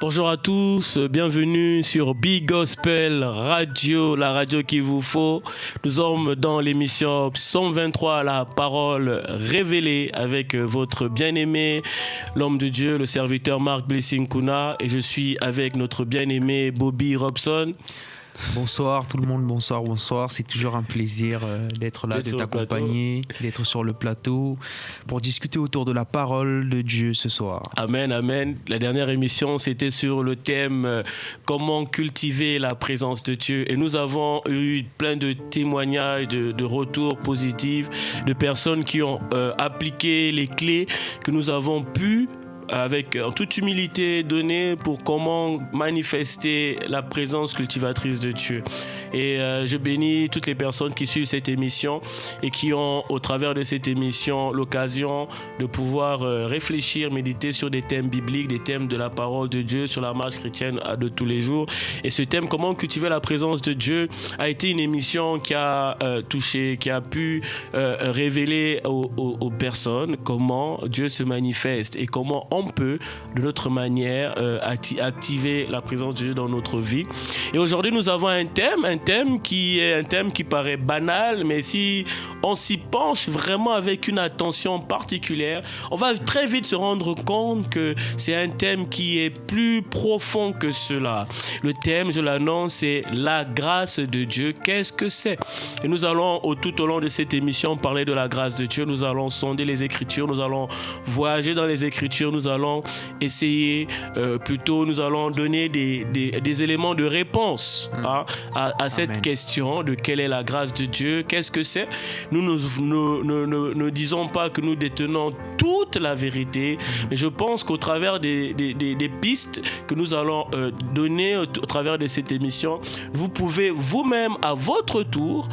Bonjour à tous, bienvenue sur Big Gospel Radio, la radio qu'il vous faut. Nous sommes dans l'émission Psaume 23, la parole révélée, avec votre bien-aimé, l'homme de Dieu, le serviteur Mark Blessing Kuna, et je suis avec notre bien-aimé Bobby Robson. Bonsoir tout le monde, bonsoir. C'est toujours un plaisir d'être là, de t'accompagner, d'être sur le plateau pour discuter autour de la parole de Dieu ce soir. Amen, amen. La dernière émission, c'était sur le thème comment cultiver la présence de Dieu. Et nous avons eu plein de témoignages, de retours positifs, de personnes qui ont appliqué les clés que nous avons pu avec en toute humilité donner pour comment manifester la présence cultivatrice de Dieu. Et je bénis toutes les personnes qui suivent cette émission et qui ont au travers de cette émission l'occasion de pouvoir réfléchir, méditer sur des thèmes bibliques, des thèmes de la parole de Dieu, sur la marche chrétienne de tous les jours. Et ce thème, comment cultiver la présence de Dieu, a été une émission qui a touché, qui a pu révéler aux personnes comment Dieu se manifeste et comment on peut, de notre manière, activer la présence de Dieu dans notre vie. Et aujourd'hui, nous avons un thème qui est un thème qui paraît banal, mais si on s'y penche vraiment avec une attention particulière, on va très vite se rendre compte que c'est un thème qui est plus profond que cela. Le thème, je l'annonce, c'est la grâce de Dieu. Qu'est-ce que c'est? Et nous allons, tout au long de cette émission, parler de la grâce de Dieu. Nous allons sonder les Écritures, nous allons voyager dans les Écritures, nous allons essayer, nous allons donner des éléments de réponse à cette question de quelle est la grâce de Dieu, qu'est-ce que c'est. Nous ne disons pas que nous détenons toute la vérité, mais je pense qu'au travers des pistes que nous allons donner au travers de cette émission, vous pouvez vous-même à votre tour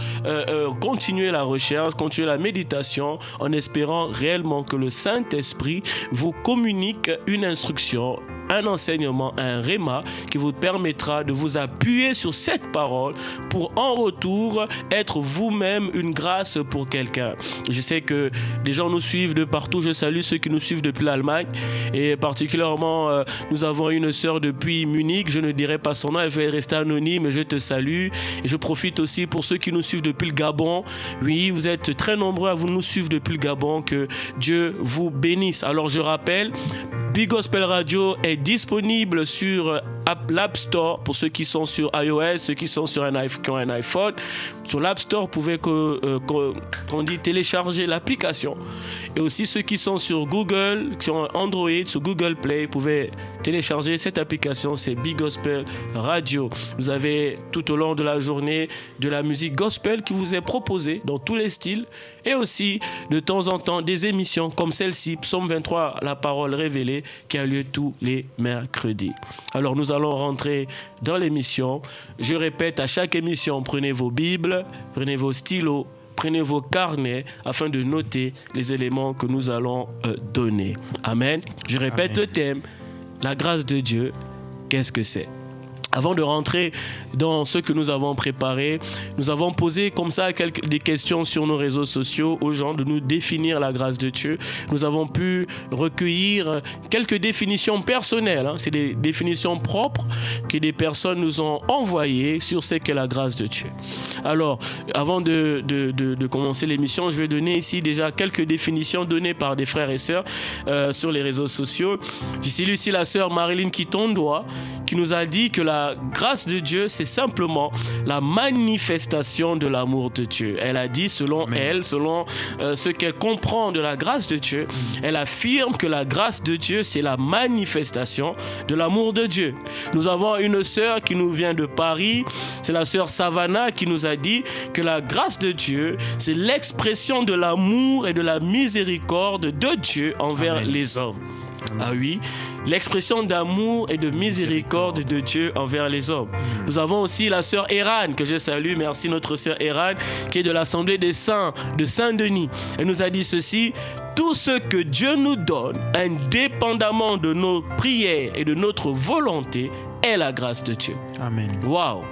continuer la recherche, continuer la méditation, en espérant réellement que le Saint-Esprit vous communique une instruction, un enseignement, un réma qui vous permettra de vous appuyer sur cette parole pour en retour être vous-même une grâce pour quelqu'un. Je sais que les gens nous suivent de partout. Je salue ceux qui nous suivent depuis l'Allemagne et particulièrement nous avons une sœur depuis Munich. Je ne dirai pas son nom, elle veut rester anonyme, mais je te salue. Et je profite aussi pour ceux qui nous suivent depuis le Gabon. Oui, vous êtes très nombreux à nous suivre depuis le Gabon. Que Dieu vous bénisse. Alors je rappelle, Big Gospel Radio est disponible sur l'App Store pour ceux qui sont sur iOS, ceux qui sont sur qui ont un iPhone. Sur l'App Store, vous pouvez télécharger l'application. Et aussi ceux qui sont sur Google, qui ont Android, sur Google Play, vous pouvez télécharger cette application, c'est Big Gospel Radio. Vous avez tout au long de la journée de la musique gospel qui vous est proposée dans tous les styles et aussi de temps en temps des émissions comme celle-ci, Psaume 23, la parole révélée, qui a lieu tous les mercredis. Alors nous allons rentrer dans l'émission. Je répète, à chaque émission, prenez vos Bibles, prenez vos stylos, prenez vos carnets afin de noter les éléments que nous allons donner. Amen. Je répète le thème, la grâce de Dieu, qu'est-ce que c'est? Avant de rentrer dans ce que nous avons préparé, nous avons posé comme ça des questions sur nos réseaux sociaux aux gens de nous définir la grâce de Dieu. Nous avons pu recueillir quelques définitions personnelles. C'est des définitions propres que des personnes nous ont envoyées sur ce qu'est la grâce de Dieu. Alors, avant de commencer l'émission, je vais donner ici déjà quelques définitions données par des frères et sœurs sur les réseaux sociaux. Je salue ici la sœur Marilyn Kitondoa qui nous a dit que la grâce de Dieu, c'est simplement la manifestation de l'amour de Dieu. Elle a dit, selon elle, selon ce qu'elle comprend de la grâce de Dieu, elle affirme que la grâce de Dieu, c'est la manifestation de l'amour de Dieu. Nous avons une sœur qui nous vient de Paris, c'est la sœur Savannah qui nous a dit que la grâce de Dieu, c'est l'expression de l'amour et de la miséricorde de Dieu envers les hommes. Ah oui, l'expression d'amour et de miséricorde de Dieu envers les hommes. Nous avons aussi la sœur Eran, que je salue, merci notre sœur Eran, qui est de l'Assemblée des Saints de Saint-Denis. Elle nous a dit ceci: tout ce que Dieu nous donne, indépendamment de nos prières et de notre volonté, est la grâce de Dieu. Amen. Waouh!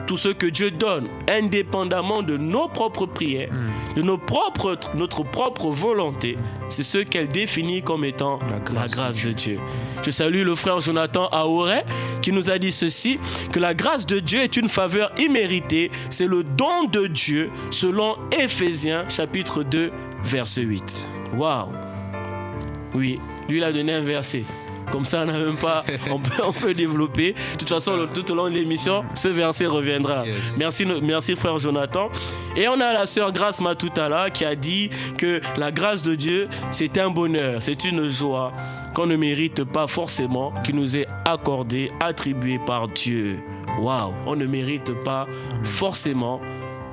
tout ce que Dieu donne, indépendamment de nos propres prières, de notre propre volonté, c'est ce qu'elle définit comme étant la grâce de Dieu. Je salue le frère Jonathan Aouret qui nous a dit ceci, que la grâce de Dieu est une faveur imméritée, c'est le don de Dieu selon Éphésiens chapitre 2 verset 8. Waouh! Oui, lui il a donné un verset. Comme ça, on n'a même pas, on peut développer. De toute façon, tout au long de l'émission, ce verset reviendra. Yes. Merci frère Jonathan. Et on a la sœur Grace Matutala qui a dit que la grâce de Dieu, c'est un bonheur, c'est une joie qu'on ne mérite pas forcément, qui nous est accordée, attribuée par Dieu. Waouh, on ne mérite pas forcément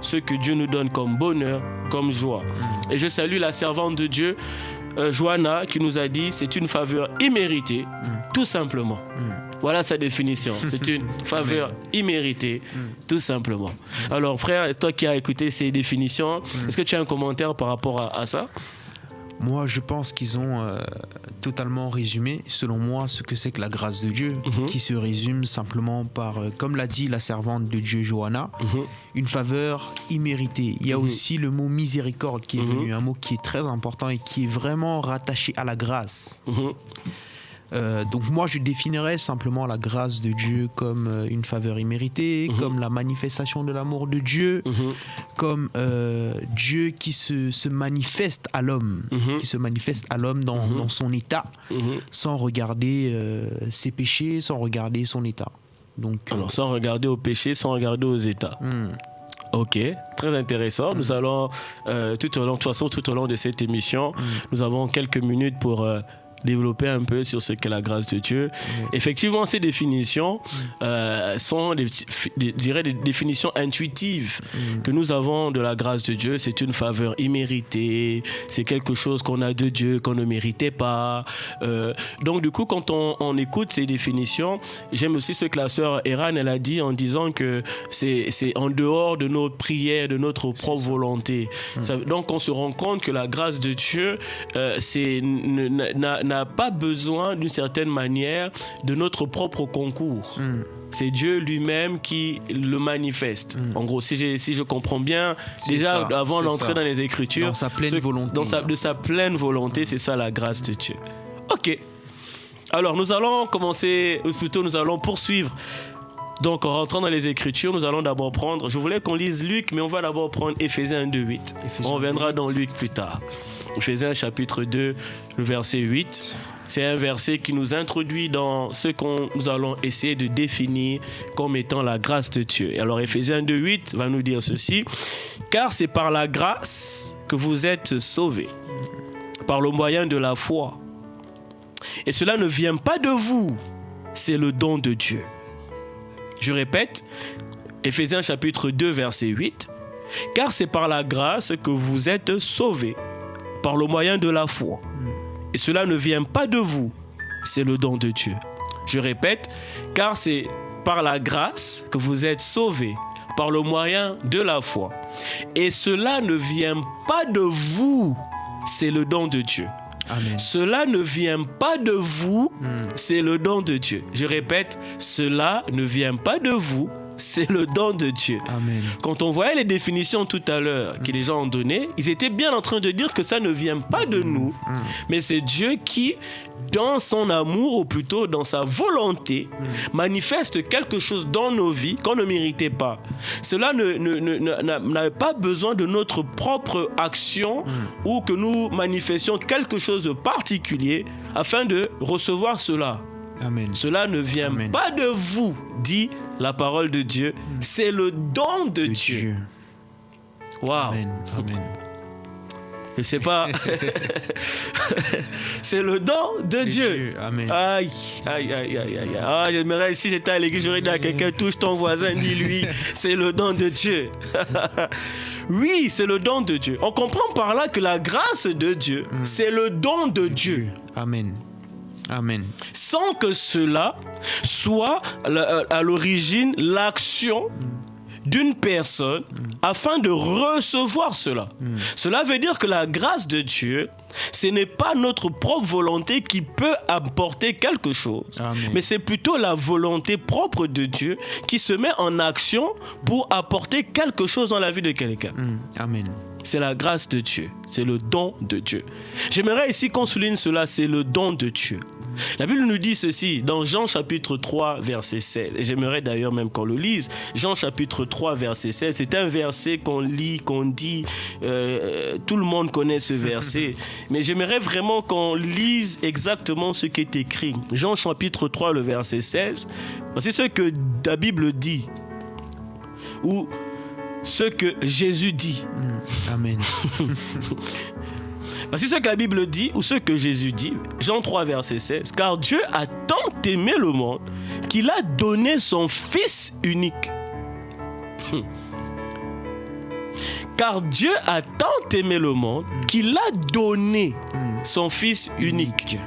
ce que Dieu nous donne comme bonheur, comme joie. Et je salue la servante de Dieu, Johanna, qui nous a dit c'est une faveur imméritée, tout simplement. Voilà sa définition. C'est une faveur imméritée, tout simplement. Alors frère, toi qui as écouté ces définitions, est-ce que tu as un commentaire par rapport à ça? Moi, je pense qu'ils ont totalement résumé, selon moi, ce que c'est que la grâce de Dieu, qui se résume simplement par, comme l'a dit la servante de Dieu, Johanna, une faveur imméritée. Il y a aussi le mot miséricorde qui est venu, un mot qui est très important et qui est vraiment rattaché à la grâce. Donc moi, je définirais simplement la grâce de Dieu comme une faveur imméritée, comme la manifestation de l'amour de Dieu, comme Dieu qui se manifeste à l'homme, qui se manifeste à l'homme dans son état, sans regarder ses péchés, sans regarder son état. Donc, alors, sans regarder aux péchés, sans regarder aux états. Ok, très intéressant. Nous allons, tout au long de cette émission, nous avons quelques minutes pour développer un peu sur ce qu'est la grâce de Dieu. Effectivement, ces définitions sont des définitions intuitives que nous avons de la grâce de Dieu. C'est une faveur imméritée, c'est quelque chose qu'on a de Dieu, qu'on ne méritait pas. Donc du coup, quand on écoute ces définitions, j'aime aussi ce que la sœur Eran, elle a dit en disant que c'est en dehors de nos prières, de notre propre volonté. Donc on se rend compte que la grâce de Dieu n'a pas besoin d'une certaine manière de notre propre concours. C'est Dieu lui-même qui le manifeste. En gros, si je comprends bien, déjà avant d'entrer dans les Écritures, dans sa pleine volonté. De sa pleine volonté, c'est ça la grâce de Dieu. Ok. Alors nous allons commencer, ou plutôt nous allons poursuivre. Donc en rentrant dans les Écritures, nous allons d'abord prendre, je voulais qu'on lise Luc, mais on va d'abord prendre Éphésiens 2:8. On reviendra dans Luc plus tard. Éphésiens chapitre 2, le verset 8. C'est un verset qui nous introduit dans ce que nous allons essayer de définir comme étant la grâce de Dieu. Et alors Éphésiens 2:8 va nous dire ceci. Car c'est par la grâce que vous êtes sauvés, par le moyen de la foi. Et cela ne vient pas de vous, c'est le don de Dieu. Je répète, Éphésiens chapitre 2, verset 8. Car c'est par la grâce que vous êtes sauvés, par le moyen de la foi. Et cela ne vient pas de vous, c'est le don de Dieu. Je répète, car c'est par la grâce que vous êtes sauvés, par le moyen de la foi. Et cela ne vient pas de vous, c'est le don de Dieu. Amen. Cela ne vient pas de vous, c'est le don de Dieu. Je répète, cela ne vient pas de vous, c'est le don de Dieu. Amen. Quand on voyait les définitions tout à l'heure que les gens ont données, ils étaient bien en train de dire que ça ne vient pas de nous, mais c'est Dieu qui, dans son amour, ou plutôt dans sa volonté, manifeste quelque chose dans nos vies qu'on ne méritait pas. Cela n'a pas besoin de notre propre action ou que nous manifestions quelque chose de particulier afin de recevoir cela. Amen. Cela ne vient pas de vous, dit la parole de Dieu. C'est le don de Dieu. Waouh. Amen. Amen. Je sais pas. C'est le don de Dieu. Amen. Aïe, aïe, aïe, aïe, aïe. Ah, j'aimerais, si j'étais à l'église, j'aurais dit à quelqu'un, touche ton voisin, dis-lui, c'est le don de Dieu. Oui, c'est le don de Dieu. On comprend par là que la grâce de Dieu, c'est le don de Dieu. Amen. Amen. Sans que cela soit à l'origine l'action d'une personne afin de recevoir cela. Cela veut dire que la grâce de Dieu, ce n'est pas notre propre volonté qui peut apporter quelque chose, Amen. mais c'est plutôt la volonté propre de Dieu qui se met en action pour apporter quelque chose dans la vie de quelqu'un. Amen. C'est la grâce de Dieu, c'est le don de Dieu. J'aimerais ici qu'on souligne cela, c'est le don de Dieu. La Bible nous dit ceci dans Jean chapitre 3 verset 16, et j'aimerais d'ailleurs même qu'on le lise. Jean chapitre 3 verset 16, c'est un verset qu'on lit, qu'on dit, tout le monde connaît ce verset, mais j'aimerais vraiment qu'on lise exactement ce qui est écrit. Jean chapitre 3 le verset 16, c'est ce que la Bible dit, ou ce que Jésus dit. Amen. Voici ce que la Bible dit ou ce que Jésus dit. Jean 3 verset 16. Car Dieu a tant aimé le monde qu'il a donné son Fils unique. Car Dieu a tant aimé le monde qu'il a donné son Fils unique.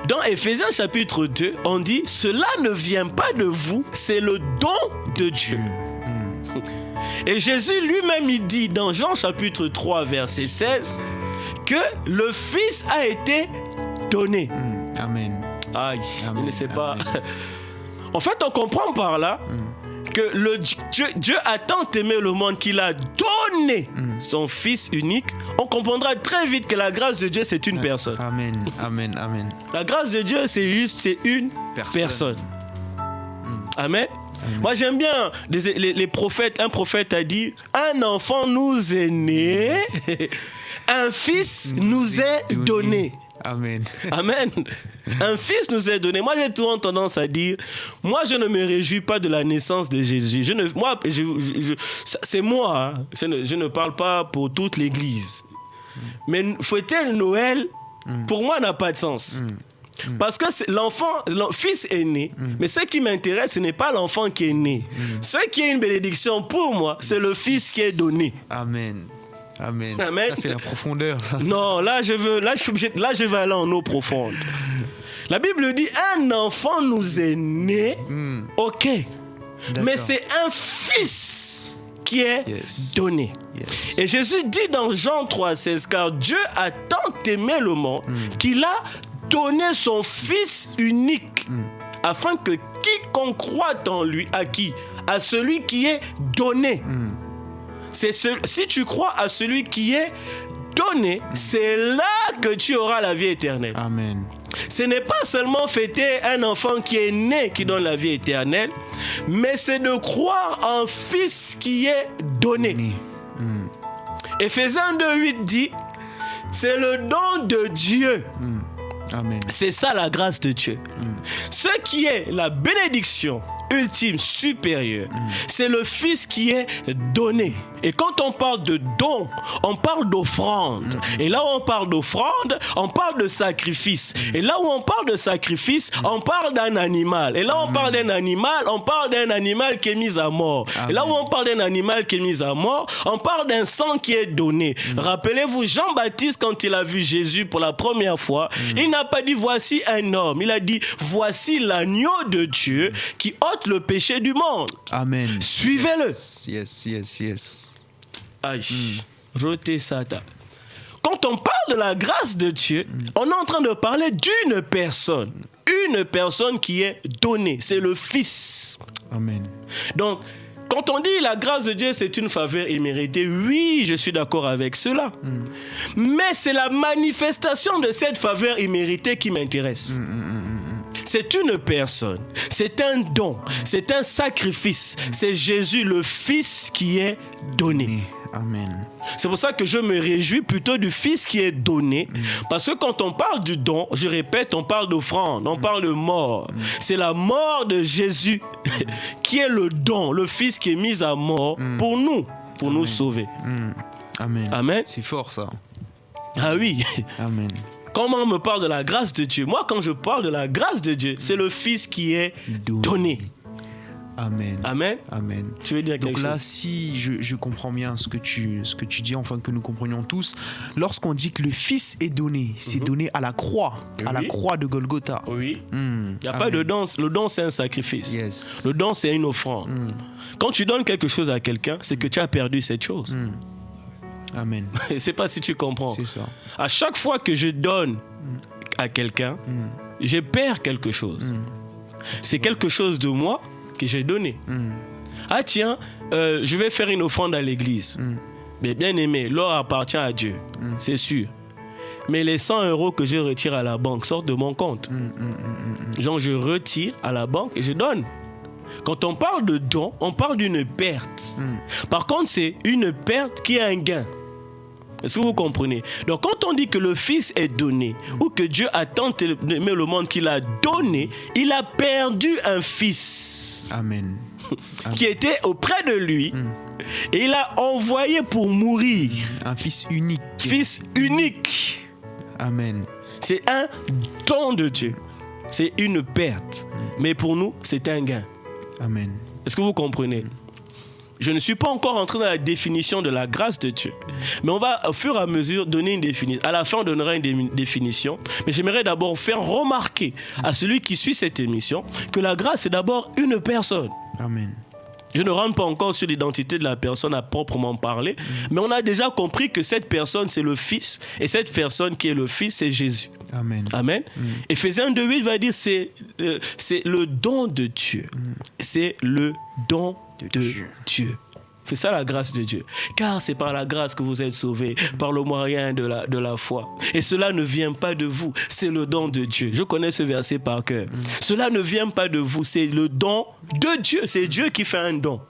Dans Éphésiens chapitre 2, on dit « Cela ne vient pas de vous, c'est le don de Dieu. » Et Jésus lui-même, il dit dans Jean chapitre 3, verset 16, que le Fils a été donné. Amen. Aïe, Amen. il ne sait pas. Amen. En fait, on comprend par là que Dieu a tant aimé le monde qu'il a donné son Fils unique. On comprendra très vite que la grâce de Dieu, c'est une personne. Amen. Amen. Amen. La grâce de Dieu, c'est une personne. Amen. Moi, j'aime bien les prophètes. Un prophète a dit, un enfant nous est né, un fils nous est donné. Amen. Amen. Un fils nous est donné. Moi, j'ai toujours tendance à dire, moi, je ne me réjouis pas de la naissance de Jésus. C'est moi. Hein. Je ne parle pas pour toute l'Église. Mais fêter le Noël, pour moi, n'a pas de sens. Parce que le fils est né, mais ce qui m'intéresse, ce n'est pas l'enfant qui est né. Ce qui est une bénédiction pour moi, c'est le fils qui est donné. Amen. Amen. Amen. Ça, c'est la profondeur, ça. Non, là je vais aller en eau profonde. La Bible dit, un enfant nous est né, ok, D'accord. mais c'est un fils qui est donné. Yes. Et Jésus dit dans Jean 3,16, car Dieu a tant aimé le monde qu'il a donné son Fils unique, afin que quiconque croit en lui, à qui? À celui qui est donné. Si tu crois à celui qui est donné, c'est là que tu auras la vie éternelle. Amen. Ce n'est pas seulement fêter un enfant qui est né qui donne la vie éternelle, mais c'est de croire en Fils qui est donné. Éphésiens 2,8 dit, c'est le don de Dieu. Amen. C'est ça la grâce de Dieu. Ce qui est la bénédiction ultime, supérieure, c'est le Fils qui est donné. Et quand on parle de don, on parle d'offrande. Et là où on parle d'offrande, on parle de sacrifice. Et là où on parle de sacrifice, on parle d'un animal. Et là où on parle d'un animal, on parle d'un animal qui est mis à mort. Et là où on parle d'un animal qui est mis à mort, on parle d'un sang qui est donné. Rappelez-vous, Jean-Baptiste, quand il a vu Jésus pour la première fois, il n'a pas dit voici un homme. Il a dit voici l'agneau de Dieu qui ôte le péché du monde. Amen. Suivez-le. Yes. Aïe. Roté Sata. Quand on parle de la grâce de Dieu, on est en train de parler d'une personne. Une personne qui est donnée. C'est le Fils. Amen. Donc, quand on dit la grâce de Dieu, c'est une faveur imméritée, oui, je suis d'accord avec cela. Mais c'est la manifestation de cette faveur imméritée qui m'intéresse. C'est une personne, c'est un don, c'est un sacrifice. C'est Jésus, le Fils, qui est donné. Amen. C'est pour ça que je me réjouis plutôt du Fils qui est donné. Parce que quand on parle du don, je répète, on parle d'offrande, on parle de mort. C'est la mort de Jésus qui est le don, le Fils qui est mis à mort pour nous sauver. Amen. Amen. C'est fort, ça. Ah oui. Amen. Comment on me parle de la grâce de Dieu? Moi, quand je parle de la grâce de Dieu, c'est le Fils qui est donné. Amen. Amen. Amen. Tu veux dire quelque Donc là, chose? si je comprends bien ce que tu dis, enfin que nous comprenions tous, lorsqu'on dit que le Fils est donné, c'est donné à la croix de Golgotha. Oui. Il n'y a Amen. pas de don. Le don, c'est un sacrifice. Yes. Le don, c'est une offrande. Quand tu donnes quelque chose à quelqu'un, c'est que tu as perdu cette chose. Amen. Je ne sais pas si tu comprends. C'est ça. À chaque fois que je donne à quelqu'un, je perds quelque chose. C'est quelque chose de moi que j'ai donné. Ah tiens, je vais faire une offrande à l'église. Mais bien aimé, l'or appartient à Dieu, c'est sûr. Mais les 100 € que je retire à la banque sortent de mon compte. Genre, je retire à la banque et je donne. Quand on parle de don, on parle d'une perte. Par contre, c'est une perte qui a un gain. Est-ce que vous comprenez? Donc, quand on dit que le Fils est donné, ou que Dieu a tant aimé le monde qu'il a donné, il a perdu un Fils. Amen. Qui était auprès de lui, et il a envoyé pour mourir. Un Fils unique. Fils unique. Amen. C'est un don de Dieu. C'est une perte. Mais pour nous, c'est un gain. Amen. Est-ce que vous comprenez? Je ne suis pas encore entré dans la définition de la grâce de Dieu. Mais on va au fur et à mesure donner une définition. À la fin, on donnera une définition. Mais j'aimerais d'abord faire remarquer à celui qui suit cette émission que la grâce, c'est d'abord une personne. Amen. Je ne rentre pas encore sur l'identité de la personne à proprement parler, mais on a déjà compris que cette personne, c'est le Fils. Et cette personne qui est le Fils, c'est Jésus. Amen. Amen. Éphésiens 2:8 va dire c'est le don de Dieu. C'est le don de Dieu. C'est ça la grâce de Dieu. Car c'est par la grâce que vous êtes sauvés, par le moyen de la foi. Et cela ne vient pas de vous, c'est le don de Dieu. Je connais ce verset par cœur. Cela ne vient pas de vous, c'est le don de Dieu. C'est Dieu qui fait un don.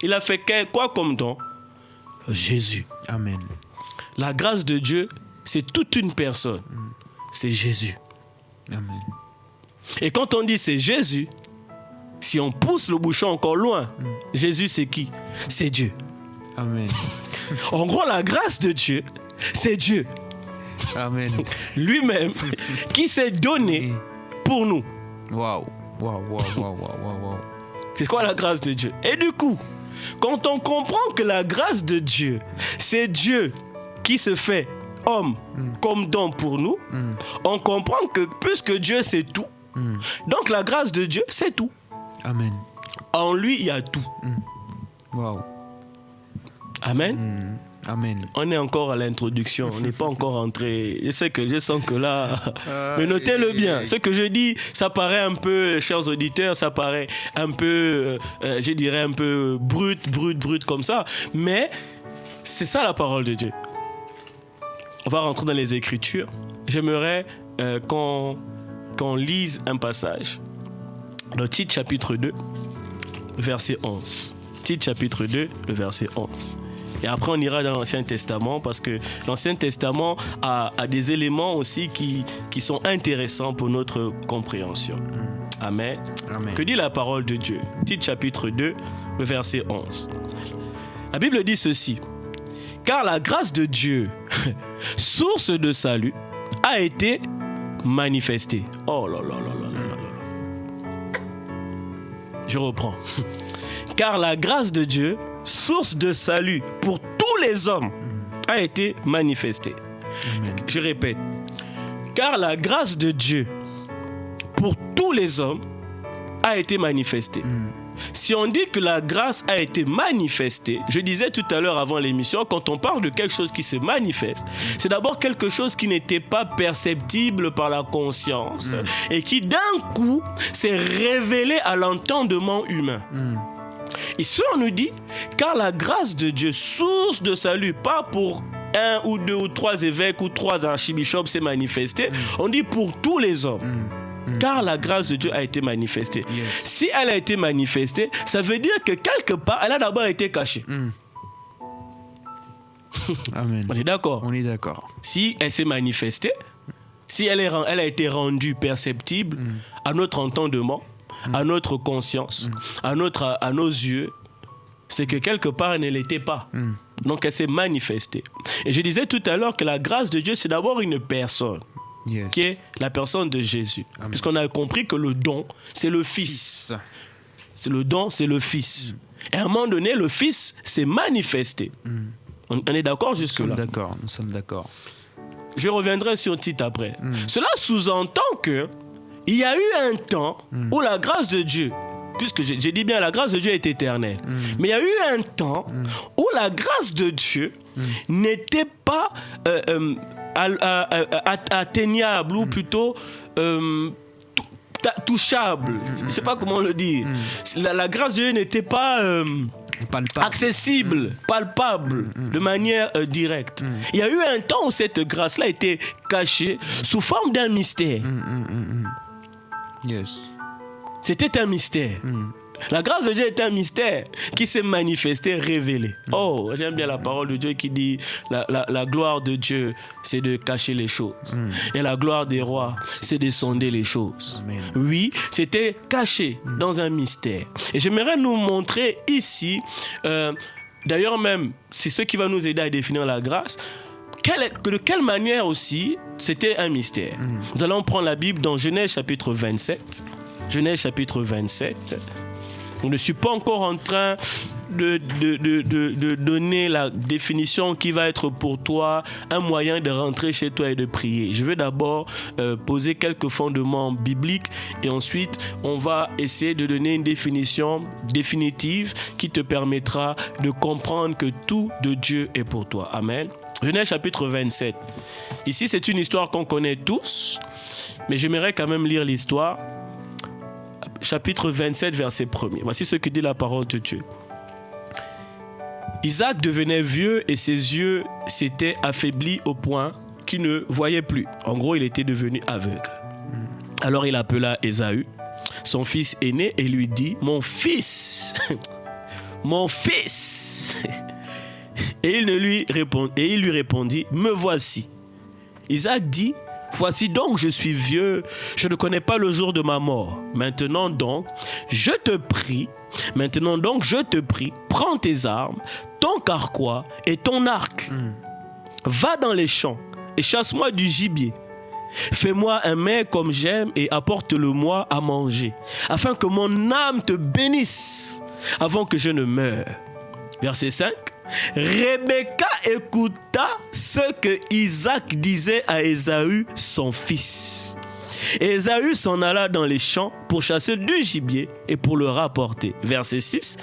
Il a fait quoi comme don? Jésus. Amen. La grâce de Dieu, c'est toute une personne. C'est Jésus. Amen. Et quand on dit c'est Jésus, si on pousse le bouchon encore loin, Jésus c'est qui? C'est Dieu. Amen. En gros, la grâce de Dieu, c'est Dieu Amen. lui-même qui s'est donné pour nous. Waouh. Waouh, waouh, waouh, waouh, waouh. C'est quoi la grâce de Dieu? Et du coup, quand on comprend que la grâce de Dieu, c'est Dieu qui se fait homme comme don pour nous, on comprend que puisque Dieu c'est tout, donc la grâce de Dieu c'est tout. Amen. En lui, il y a tout. Waouh. Amen. Amen. On est encore à l'introduction, on n'est pas encore entré. Je sens que là, mais notez-le bien. Ce que je dis, ça paraît un peu, chers auditeurs, ça paraît un peu, je dirais un peu brut comme ça. Mais c'est ça la parole de Dieu. On va rentrer dans les Écritures. J'aimerais qu'on lise un passage. Dans Tite chapitre 2, verset 11. Tite chapitre 2, le verset 11. Et après, on ira dans l'Ancien Testament parce que l'Ancien Testament a des éléments aussi qui sont intéressants pour notre compréhension. Amen. Amen. Que dit la parole de Dieu? Tite chapitre 2, le verset 11. La Bible dit ceci. Car la grâce de Dieu, source de salut, a été manifestée. Oh là là là là là là. Je reprends. Car la grâce de Dieu, source de salut pour tous les hommes, a été manifestée. Amen. Je répète. Car la grâce de Dieu, pour tous les hommes, a été manifestée. Si on dit que la grâce a été manifestée, je disais tout à l'heure avant l'émission, quand on parle de quelque chose qui se manifeste, c'est d'abord quelque chose qui n'était pas perceptible par la conscience et qui d'un coup s'est révélé à l'entendement humain. Ici on nous dit, car la grâce de Dieu, source de salut, pas pour un ou deux ou trois évêques ou trois archibishops s'est manifestée, on dit pour tous les hommes. Car la grâce de Dieu a été manifestée. Yes. Si elle a été manifestée, ça veut dire que quelque part, elle a d'abord été cachée. Amen. On est d'accord? On est d'accord. Si elle s'est manifestée, si elle a été rendue perceptible à notre entendement, à notre conscience, à nos yeux, c'est que quelque part, elle ne l'était pas. Donc, elle s'est manifestée. Et je disais tout à l'heure que la grâce de Dieu, c'est d'abord une personne. Yes. Qui est la personne de Jésus. Puisqu'on a compris que le don, c'est le Fils. c'est le don, c'est le Fils. Et à un moment donné, le Fils s'est manifesté. On est d'accord jusque-là? Nous sommes d'accord. Je reviendrai sur le titre après. Cela sous-entend qu'il y a eu un temps où la grâce de Dieu, puisque j'ai dit bien la grâce de Dieu est éternelle, mais il y a eu un temps où la grâce de Dieu n'était pas atteignable ou plutôt touchable. Je ne sais pas comment le dire. La grâce de Dieu n'était pas accessible, palpable, de manière directe. Il y a eu un temps où cette grâce-là était cachée sous forme d'un mystère. Yes. C'était un mystère. La grâce de Dieu est un mystère qui s'est manifesté, révélé. Oh, j'aime bien la parole de Dieu qui dit la gloire de Dieu, c'est de cacher les choses. Et la gloire des rois, c'est de sonder les choses. Amen. Oui, c'était caché dans un mystère. Et j'aimerais nous montrer ici, d'ailleurs même, c'est ce qui va nous aider à définir la grâce, de quelle manière aussi c'était un mystère. Nous allons prendre la Bible dans Genèse chapitre 27. Genèse chapitre 27. Je ne suis pas encore en train de donner la définition qui va être pour toi un moyen de rentrer chez toi et de prier. Je vais d'abord poser quelques fondements bibliques et ensuite on va essayer de donner une définition définitive qui te permettra de comprendre que tout de Dieu est pour toi. Amen. Genèse chapitre 27. Ici, c'est une histoire qu'on connaît tous, mais j'aimerais quand même lire l'histoire. Chapitre 27, verset 1er. Voici ce que dit la parole de Dieu. Isaac devenait vieux et ses yeux s'étaient affaiblis au point qu'il ne voyait plus. En gros, il était devenu aveugle. Alors il appela Ésaü, son fils aîné, et lui dit, « Mon fils, mon fils !» Et il lui répondit, « Me voici. » Isaac dit, « Voici donc, je suis vieux, je ne connais pas le jour de ma mort. Maintenant donc, je te prie, prends tes armes, ton carquois et ton arc. Va dans les champs et chasse-moi du gibier. Fais-moi un mets comme j'aime et apporte-le-moi à manger, afin que mon âme te bénisse avant que je ne meure. » Verset 5. Rebecca écouta ce que Isaac disait à Ésaü, son fils. Et Ésaü s'en alla dans les champs pour chasser du gibier et pour le rapporter. Verset 6.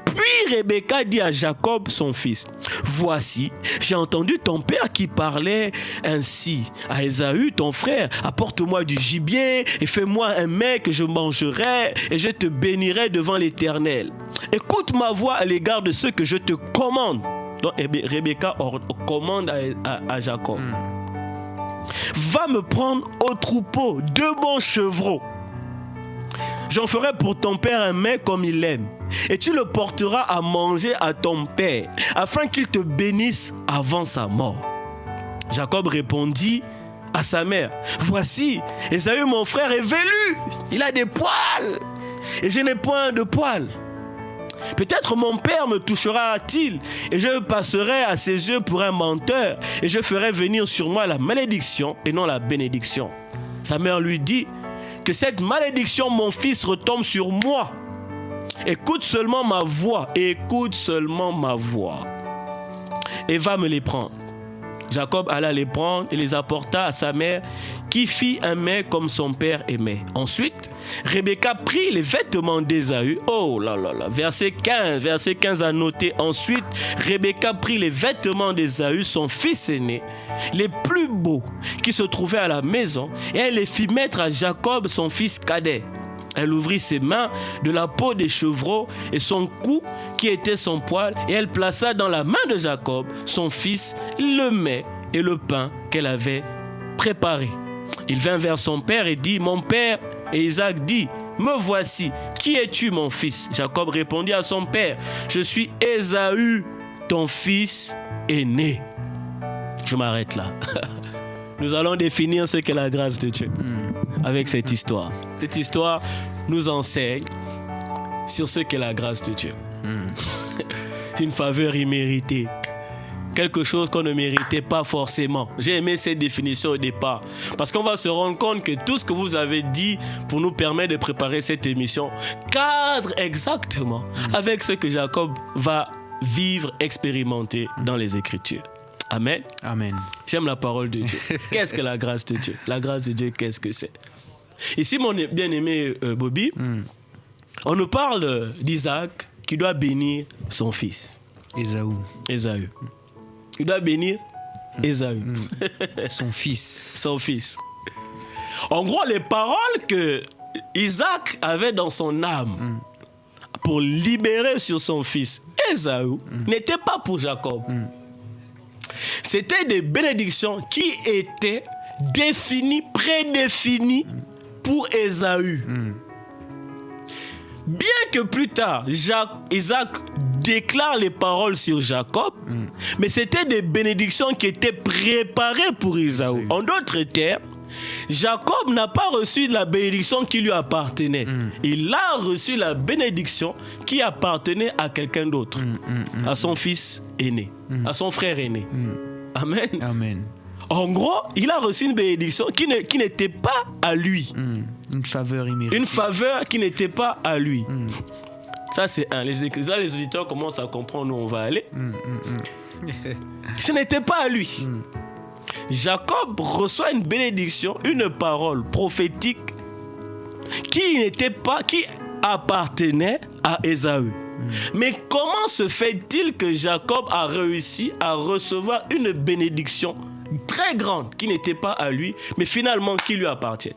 Puis Rebecca dit à Jacob, son fils, « Voici, j'ai entendu ton père qui parlait ainsi à Ésaü, ton frère, apporte-moi du gibier et fais-moi un mets que je mangerai et je te bénirai devant l'Éternel. Écoute ma voix à l'égard de ce que je te commande. » Donc Rebecca commande à Jacob. Va me prendre au troupeau 2 bons chevreaux. J'en ferai pour ton père un mets comme il aime. Et tu le porteras à manger à ton père, afin qu'il te bénisse avant sa mort. Jacob répondit à sa mère, voici, Ésaü mon frère est velu. Il a des poils. Et je n'ai point de poils. Peut-être mon père me touchera-t-il et je passerai à ses yeux pour un menteur et je ferai venir sur moi la malédiction et non la bénédiction. Sa mère lui dit que cette malédiction, mon fils, retombe sur moi. Écoute seulement ma voix, et va me les prendre. Jacob alla les prendre et les apporta à sa mère qui fit un mets comme son père aimait. Ensuite, Rebecca prit les vêtements d'Ésaü. Oh là là là, verset 15 à noter. Ensuite, Rebecca prit les vêtements d'Ésaü, son fils aîné, les plus beaux qui se trouvaient à la maison, et elle les fit mettre à Jacob, son fils cadet. Elle ouvrit ses mains de la peau des chevreaux et son cou qui était son poil, et elle plaça dans la main de Jacob, son fils, le mets et le pain qu'elle avait préparé. Il vint vers son père et dit, « Mon père » et Isaac dit, « Me voici, qui es-tu mon fils ?» Jacob répondit à son père, « Je suis Ésaü, ton fils aîné. » Je m'arrête là. Nous allons définir ce qu'est la grâce de Dieu avec cette histoire. Cette histoire nous enseigne sur ce qu'est la grâce de Dieu. C'est une faveur imméritée quelque chose qu'on ne méritait pas forcément. J'ai aimé cette définition au départ. Parce qu'on va se rendre compte que tout ce que vous avez dit pour nous permettre de préparer cette émission cadre exactement avec ce que Jacob va vivre, expérimenter dans les Écritures. Amen. Amen. J'aime la parole de Dieu. Qu'est-ce que la grâce de Dieu? La grâce de Dieu, qu'est-ce que c'est? Ici, mon bien-aimé Bobby, on nous parle d'Isaac qui doit bénir son fils. Ésaü. Il doit bénir Ésaü. Son fils. Son fils. En gros, les paroles que Isaac avait dans son âme pour libérer sur son fils Ésaü n'étaient pas pour Jacob. C'était des bénédictions qui étaient définies, prédéfinies pour Ésaü. Bien que plus tard, Isaac déclare les paroles sur Jacob, mais c'était des bénédictions qui étaient préparées pour Ésaü. En d'autres termes, Jacob n'a pas reçu la bénédiction qui lui appartenait. Il a reçu la bénédiction qui appartenait à quelqu'un d'autre, à son fils aîné, à son frère aîné. Amen. Amen. En gros, il a reçu une bénédiction qui n'était pas à lui. Une faveur imméritée. Une faveur qui n'était pas à lui. Ça, c'est un. Les auditeurs commencent à comprendre où on va aller. Ce n'était pas à lui. Jacob reçoit une bénédiction, une parole prophétique qui appartenait à Ésaü. Mais comment se fait-il que Jacob a réussi à recevoir une bénédiction très grande qui n'était pas à lui, mais finalement qui lui appartient?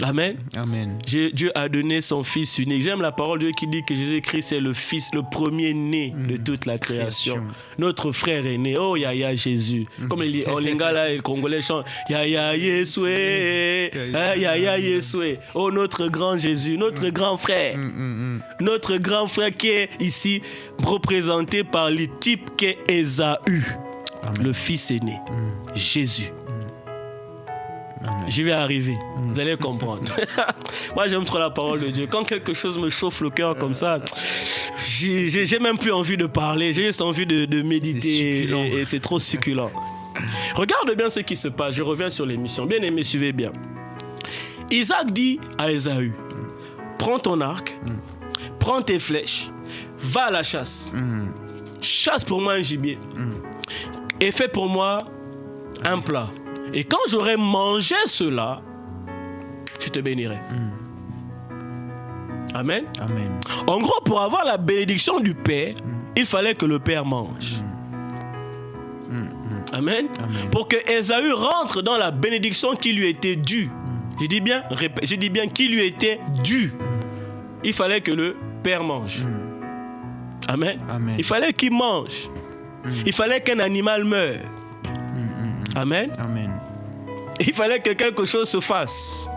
Amen. Amen. Dieu a donné son Fils unique. J'aime la parole de Dieu qui dit que Jésus-Christ est le Fils, le premier-né de toute la création. Notre frère aîné. Oh, Yaya Jésus. Comme les Lingala et les Congolais chantent. Yaya Yesoué. Yaya Yesoué. Oh, notre grand Jésus, notre grand frère. Notre grand frère qui est ici représenté par le type qu'est Ésaü. Le fils aîné. Jésus. J'y vais arriver, vous allez comprendre. Moi j'aime trop la parole de Dieu. Quand quelque chose me chauffe le cœur comme ça, j'ai même plus envie de parler, j'ai juste envie de méditer et c'est trop succulent. Regarde bien ce qui se passe, je reviens sur l'émission. Bien aimé, suivez bien. Isaac dit à Ésaü, prends ton arc, prends tes flèches, va à la chasse, chasse pour moi un gibier et fais pour moi un plat. Et quand j'aurai mangé cela, je te bénirai. Amen. Amen. En gros, pour avoir la bénédiction du Père, il fallait que le Père mange. Amen. Amen. Pour que Ésaü rentre dans la bénédiction qui lui était due. Je dis bien qui lui était due. Il fallait que le Père mange. Amen. Amen. Il fallait qu'il mange. Il fallait qu'un animal meure. Amen. Amen. Il fallait que quelque chose se fasse.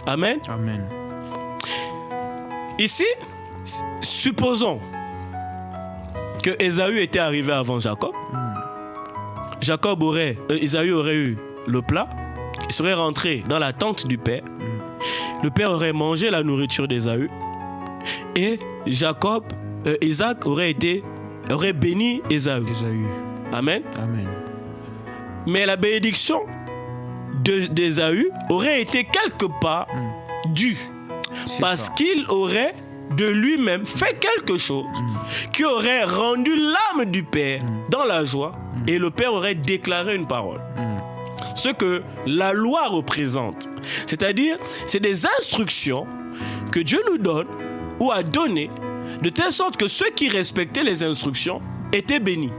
Amen. Amen. Ici, supposons que Ésaü était arrivé avant Jacob. Ésaü aurait eu le plat. Il serait rentré dans la tente du Père. Le Père aurait mangé la nourriture d'Ésaü. Et Isaac aurait béni Ésaü. Amen. Amen. Mais la bénédiction d'Ésaü aurait été quelque part due. Parce qu'il aurait de lui-même fait quelque chose qui aurait rendu l'âme du Père dans la joie et le Père aurait déclaré une parole. Ce que la loi représente. C'est-à-dire, c'est des instructions que Dieu nous donne ou a données de telle sorte que ceux qui respectaient les instructions étaient bénis.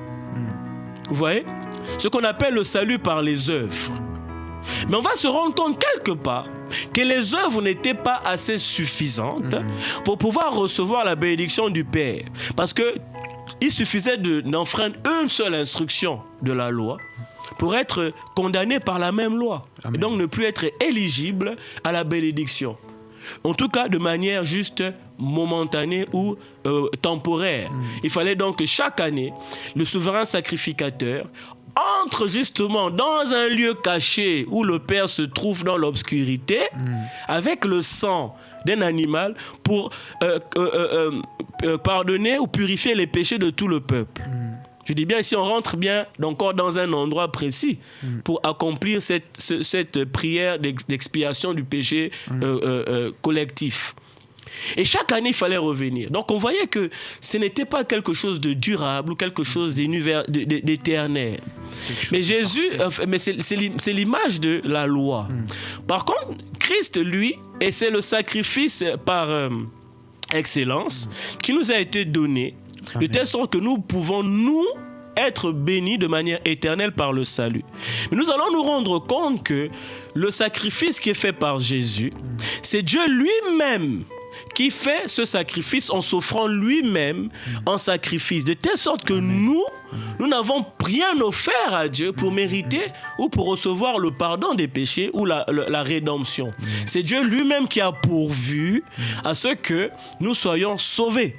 Vous voyez ? Ce qu'on appelle le salut par les œuvres. Mais on va se rendre compte quelque part que les œuvres n'étaient pas assez suffisantes pour pouvoir recevoir la bénédiction du Père. Parce qu'il suffisait d'enfreindre une seule instruction de la loi pour être condamné par la même loi. Amen. Et donc ne plus être éligible à la bénédiction. En tout cas, de manière juste momentanée ou temporaire. Il fallait donc que chaque année, le souverain sacrificateur entre justement dans un lieu caché où le Père se trouve dans l'obscurité avec le sang d'un animal pour pardonner ou purifier les péchés de tout le peuple. Je dis bien si on rentre bien encore dans un endroit précis pour accomplir cette prière d'expiation du péché collectif. Et chaque année, il fallait revenir. Donc, on voyait que ce n'était pas quelque chose de durable ou quelque chose d'éternel. Mais Jésus, mais c'est l'image de la loi. Par contre, Christ, lui, et c'est le sacrifice par excellence qui nous a été donné, de telle sorte que nous pouvons, nous, être bénis de manière éternelle par le salut. Mais nous allons nous rendre compte que le sacrifice qui est fait par Jésus, c'est Dieu lui-même qui fait ce sacrifice en s'offrant lui-même en sacrifice, de telle sorte que nous n'avons rien offert à Dieu pour mériter ou pour recevoir le pardon des péchés ou la rédemption. C'est Dieu lui-même qui a pourvu à ce que nous soyons sauvés.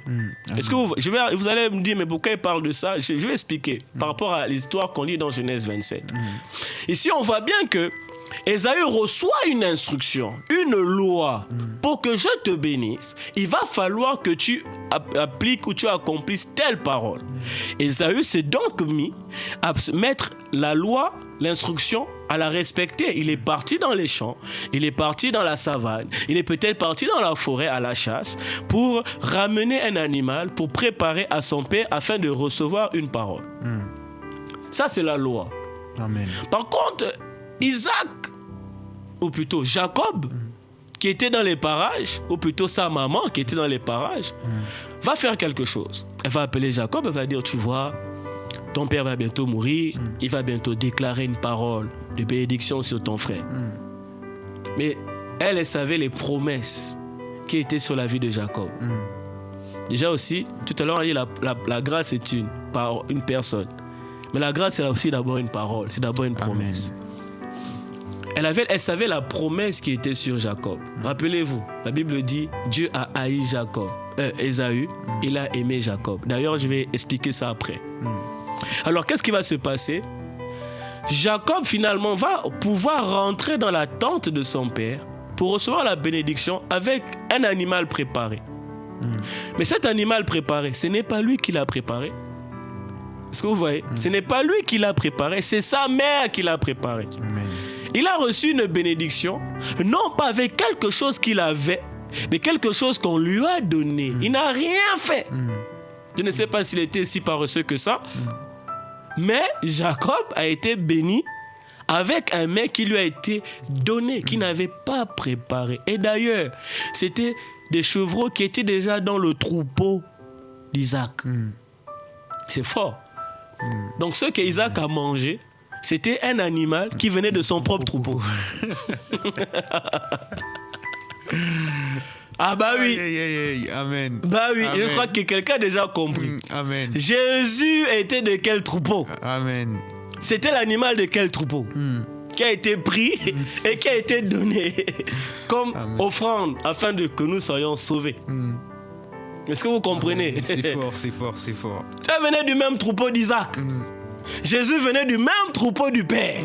Est-ce que vous allez me dire, mais pourquoi il parle de ça? Je vais expliquer par rapport à l'histoire qu'on lit dans Genèse 27. Ici, on voit bien que Ésaü reçoit une instruction, une loi. Pour que je te bénisse, il va falloir que tu appliques ou tu accomplisses telle parole. Ésaü s'est donc mis à mettre la loi, l'instruction, à la respecter. Il est parti dans les champs, il est parti dans la savane, il est peut-être parti dans la forêt à la chasse pour ramener un animal, pour préparer à son père afin de recevoir une parole. Ça, c'est la loi. Amen. Par contre, Isaac, ou plutôt Jacob, qui était dans les parages, ou plutôt sa maman qui était dans les parages, va faire quelque chose. Elle va appeler Jacob, elle va dire, tu vois, ton père va bientôt mourir, il va bientôt déclarer une parole de bénédiction sur ton frère. Mais elle savait les promesses qui étaient sur la vie de Jacob. Déjà aussi, tout à l'heure on dit la grâce est par une personne. Mais la grâce c'est aussi d'abord une parole, c'est d'abord une promesse. Amen. Elle savait la promesse qui était sur Jacob. Rappelez-vous, la Bible dit Dieu a haï Ésaü, il a aimé Jacob. D'ailleurs, je vais expliquer ça après. Alors, qu'est-ce qui va se passer? Jacob, finalement, va pouvoir rentrer dans la tente de son père pour recevoir la bénédiction avec un animal préparé. Mais cet animal préparé, ce n'est pas lui qui l'a préparé. Est-ce que vous voyez? Ce n'est pas lui qui l'a préparé, c'est sa mère qui l'a préparé. Amen. Il a reçu une bénédiction, non pas avec quelque chose qu'il avait, mais quelque chose qu'on lui a donné. Il n'a rien fait. Je ne sais pas s'il était si paresseux que ça, mais Jacob a été béni avec un mets qui lui a été donné, qu'il n'avait pas préparé. Et d'ailleurs, c'était des chevreaux qui étaient déjà dans le troupeau d'Isaac. C'est fort. Donc ce qu'Isaac a mangé, c'était un animal qui venait de son propre troupeau. Ah bah oui. Amen. Bah oui, Amen. Je crois que quelqu'un a déjà compris. Amen. Jésus était de quel troupeau? Amen. C'était l'animal de quel troupeau? Qui a été pris et qui a été donné comme offrande afin que nous soyons sauvés. Est-ce que vous comprenez? C'est fort, c'est fort, c'est fort. Ça venait du même troupeau d'Isaac. Jésus venait du même troupeau du Père.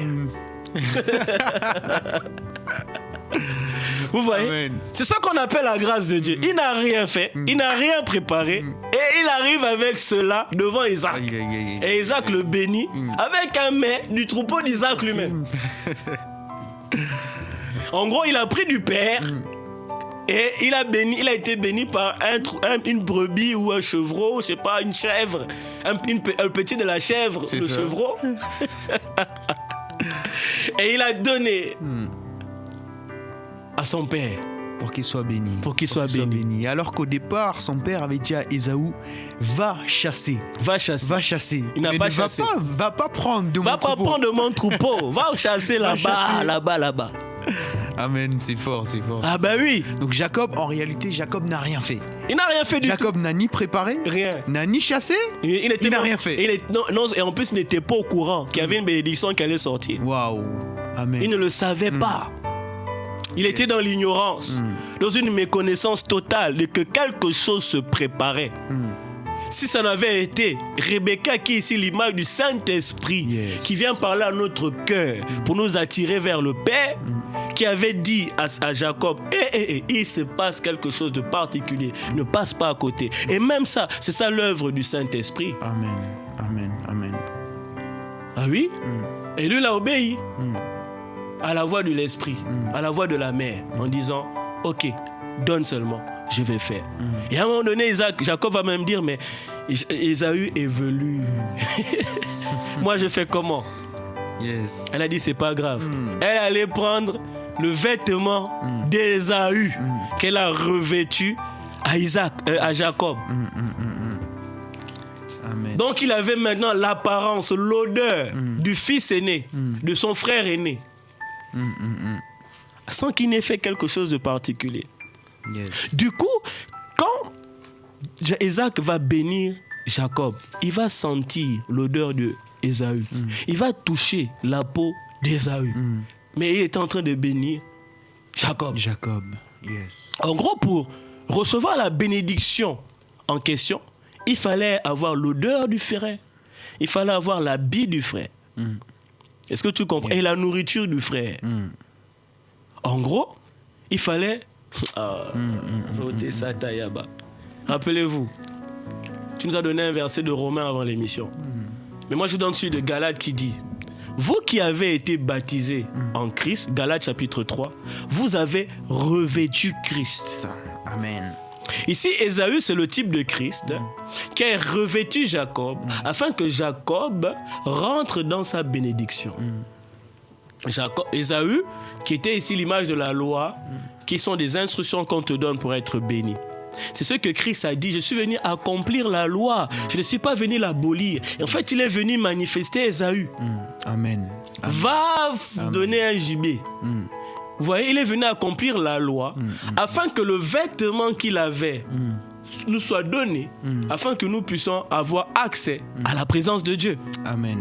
Vous voyez? Amen. C'est ça qu'on appelle la grâce de Dieu. Il n'a rien fait, il n'a rien préparé, et il arrive avec cela devant Isaac. Et Isaac le bénit avec un mets du troupeau d'Isaac lui-même. En gros, il a pris du Père. Et il a été béni par une brebis ou un chevreau, je sais pas, une chèvre, un petit de la chèvre, le chevreau. Et il a donné à son père. Pour qu'il soit béni. Pour qu'il soit béni. Alors qu'au départ, son père avait dit à Ésaü, va chasser. Va chasser. Il n'a pas chassé. Va pas prendre de mon troupeau. Va pas prendre de mon troupeau. Va chasser là-bas. Amen, c'est fort, c'est fort. Ah bah oui. Donc en réalité, Jacob n'a rien fait. Il n'a rien fait du tout. Jacob n'a ni préparé, rien. N'a ni chassé, il n'a rien fait. Et en plus, il n'était pas au courant qu'il y avait une bénédiction qui allait sortir. Waouh. Amen. Il ne le savait pas. Il était dans l'ignorance, dans une méconnaissance totale de que quelque chose se préparait. Si ça n'avait été Rebecca qui est ici l'image du Saint-Esprit, qui vient parler à notre cœur pour nous attirer vers le Père, qui avait dit à Jacob, il se passe quelque chose de particulier, ne passe pas à côté. Et même ça, c'est ça l'œuvre du Saint-Esprit. Amen. Ah oui? Et lui, il a obéi à la voix de l'esprit, à la voix de la mère, en disant, ok, donne seulement, je vais faire. Et à un moment donné, Jacob va même dire, mais Ésaü est velu. Moi, je fais comment? Yes. Elle a dit, c'est pas grave. Elle allait prendre le vêtement d'Ésaü qu'elle a revêtu à Jacob. Amen. Donc il avait maintenant l'apparence, l'odeur du fils aîné, de son frère aîné, sans qu'il n'ait fait quelque chose de particulier. Yes. Du coup, quand Isaac va bénir Jacob, il va sentir l'odeur de Ésaü. Il va toucher la peau d'Ésaü. Mais il est en train de bénir Jacob. Jacob. Yes. En gros, pour recevoir la bénédiction en question, il fallait avoir l'odeur du frère. Il fallait avoir l'habit du frère. Est-ce que tu comprends? Yes. Et la nourriture du frère. En gros, il fallait... Rappelez-vous, tu nous as donné un verset de Romains avant l'émission. Mais moi, je donne celui de Galates qui dit, vous qui avez été baptisés en Christ, Galates chapitre 3, vous avez revêtu Christ. Amen. Ici, Ésaü, c'est le type de Christ qui a revêtu Jacob afin que Jacob rentre dans sa bénédiction. Ésaü, qui était ici l'image de la loi, qui sont des instructions qu'on te donne pour être béni. C'est ce que Christ a dit, je suis venu accomplir la loi, je ne suis pas venu l'abolir. Et en fait, il est venu manifester Ésaü. Amen. Va donner un gibet. Vous voyez, il est venu accomplir la loi afin que le vêtement qu'il avait nous soit donné, afin que nous puissions avoir accès à la présence de Dieu. Amen.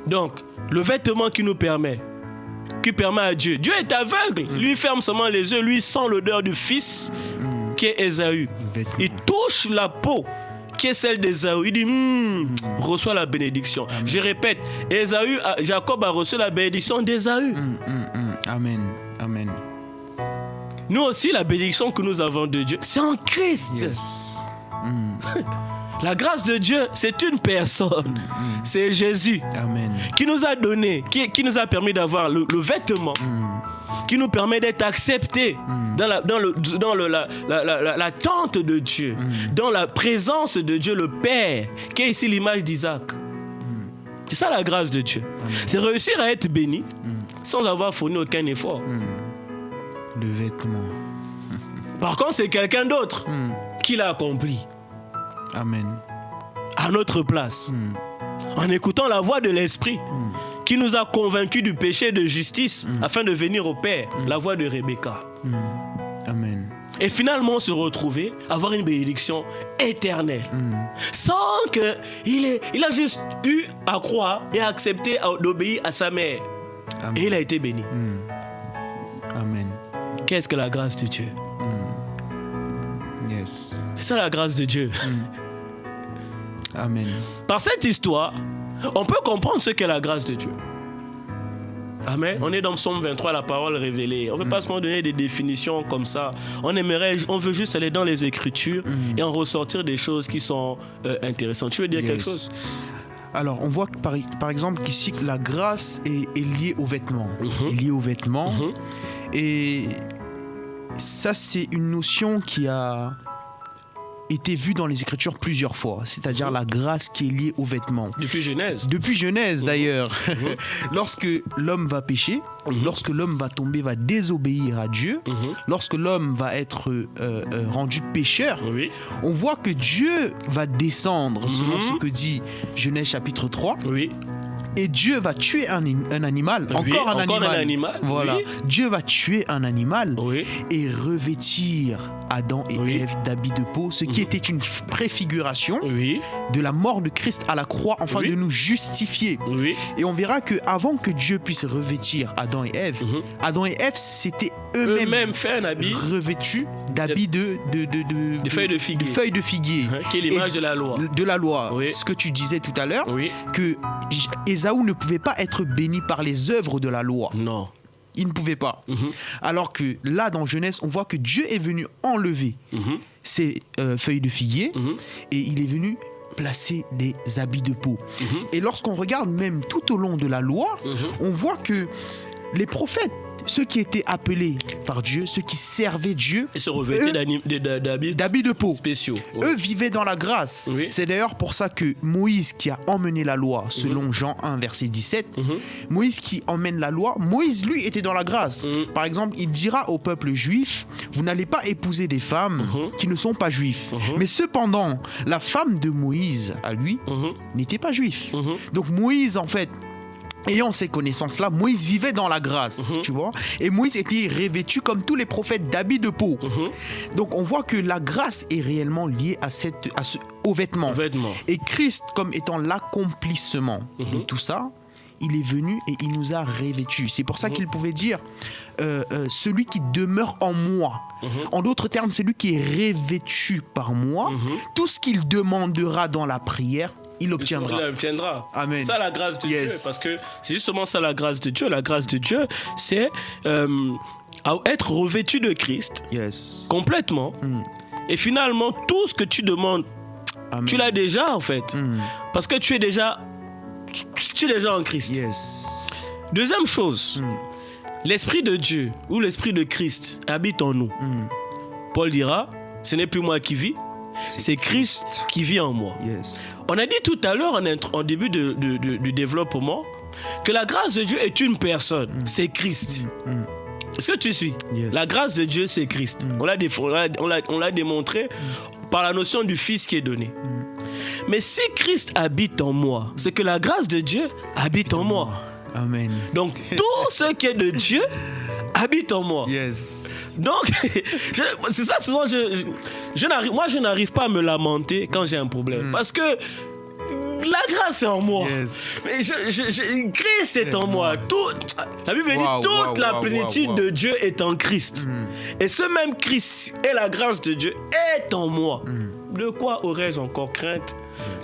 Donc, le vêtement qui permet à Dieu. Dieu est aveugle. Lui ferme seulement les yeux, lui sent l'odeur du fils qui est Ésaü. Il touche la peau qui est celle d'Ésaü. Il dit, reçois la bénédiction. Amen. Je répète, Jacob a reçu la bénédiction d'Ésaü. Amen. Amen. Nous aussi, la bénédiction que nous avons de Dieu, c'est en Christ. Yes. La grâce de Dieu, c'est une personne. C'est Jésus. Amen. Qui nous a donné, qui nous a permis d'avoir le vêtement, qui nous permet d'être acceptés dans la tente de Dieu, dans la présence de Dieu, le Père, qui est ici l'image d'Isaac. C'est ça la grâce de Dieu. C'est réussir à être béni sans avoir fourni aucun effort. Le vêtement. Par contre, c'est quelqu'un d'autre qui l'a accompli. Amen. À notre place. En écoutant la voix de l'Esprit qui nous a convaincus du péché et de justice afin de venir au Père, la voix de Rebecca. Amen. Et finalement se retrouver, avoir une bénédiction éternelle. Sans qu'il a juste eu à croire et à accepter d'obéir à sa mère. Amen. Et il a été béni. Amen. Qu'est-ce que la grâce de Dieu? Yes. C'est ça la grâce de Dieu. Amen. Par cette histoire, on peut comprendre ce qu'est la grâce de Dieu. Amen. On est dans Psaume 23, la parole révélée. On ne veut pas se donner des définitions comme ça. On veut juste aller dans les Écritures et en ressortir des choses qui sont intéressantes. Tu veux dire quelque chose? Alors, on voit par exemple qu'ici, la grâce est liée aux vêtements. Est liée aux vêtements. Et ça, c'est une notion qui a été vue dans les Écritures plusieurs fois. C'est-à-dire la grâce qui est liée aux vêtements. Depuis Genèse. Depuis Genèse, d'ailleurs. Lorsque l'homme va pécher, lorsque l'homme va tomber, va désobéir à Dieu, lorsque l'homme va être rendu pécheur, on voit que Dieu va descendre, selon ce que dit Genèse chapitre 3. Et Dieu va tuer un animal, encore un animal. Voilà. Dieu va tuer un animal et revêtir Adam et Ève d'habits de peau, ce qui était une préfiguration de la mort de Christ à la croix, afin de nous justifier. Et on verra qu'avant que Dieu puisse revêtir Adam et Ève, c'était eux-mêmes fait un habit revêtus d'habits de feuilles de figuier. Feuilles de figuier. Qui est l'image de la loi. De la loi. Ce que tu disais tout à l'heure, que Ésaü ne pouvait pas être béni par les œuvres de la loi. Non. Il ne pouvait pas. Alors que là, dans Genèse, on voit que Dieu est venu enlever ces feuilles de figuier et il est venu placer des habits de peau. Et lorsqu'on regarde même tout au long de la loi, on voit que les prophètes, ceux qui étaient appelés par Dieu, ceux qui servaient Dieu, et se revêtaient d'habits de peau spéciaux. Eux vivaient dans la grâce. C'est d'ailleurs pour ça que Moïse, qui a emmené la loi, selon Jean 1, verset 17, Moïse qui emmène la loi, Moïse, lui, était dans la grâce. Par exemple, il dira au peuple juif, vous n'allez pas épouser des femmes qui ne sont pas juifs. Mais cependant, la femme de Moïse, à lui, n'était pas juif. Donc Moïse, en fait, ayant ces connaissances-là, Moïse vivait dans la grâce, tu vois. Et Moïse était revêtu comme tous les prophètes d'habits de peau. Donc on voit que la grâce est réellement liée au vêtement. Et Christ, comme étant l'accomplissement de tout ça, il est venu et il nous a revêtus. C'est pour ça qu'il pouvait dire celui qui demeure en moi. En d'autres termes, celui qui est revêtu par moi, tout ce qu'il demandera dans la prière, il l'obtiendra. Il l'obtiendra. Amen. Ça, la grâce de Dieu. Parce que c'est justement ça, la grâce de Dieu. La grâce de Dieu, c'est être revêtu de Christ complètement. Et finalement, tout ce que tu demandes, tu l'as déjà, en fait. Parce que tu es déjà en Christ. Deuxième chose, l'Esprit de Dieu ou l'Esprit de Christ habite en nous. Paul dira, ce n'est plus moi qui vis, c'est Christ qui vit en moi. On a dit tout à l'heure en début du développement que la grâce de Dieu est une personne, c'est Christ. Est-ce que tu suis? La grâce de Dieu, c'est Christ. On l'a démontré par la notion du Fils qui est donné. Mais si Christ habite en moi, c'est que la grâce de Dieu habite en moi. Amen. Donc tout ce qui est de Dieu habite en moi. Donc, c'est ça, souvent, je n'arrive pas à me lamenter quand j'ai un problème. Parce que la grâce est en moi. Christ est en moi. La Bible dit toute la plénitude de Dieu est en Christ. Et ce même Christ et la grâce de Dieu est en moi. De quoi aurais-je encore crainte?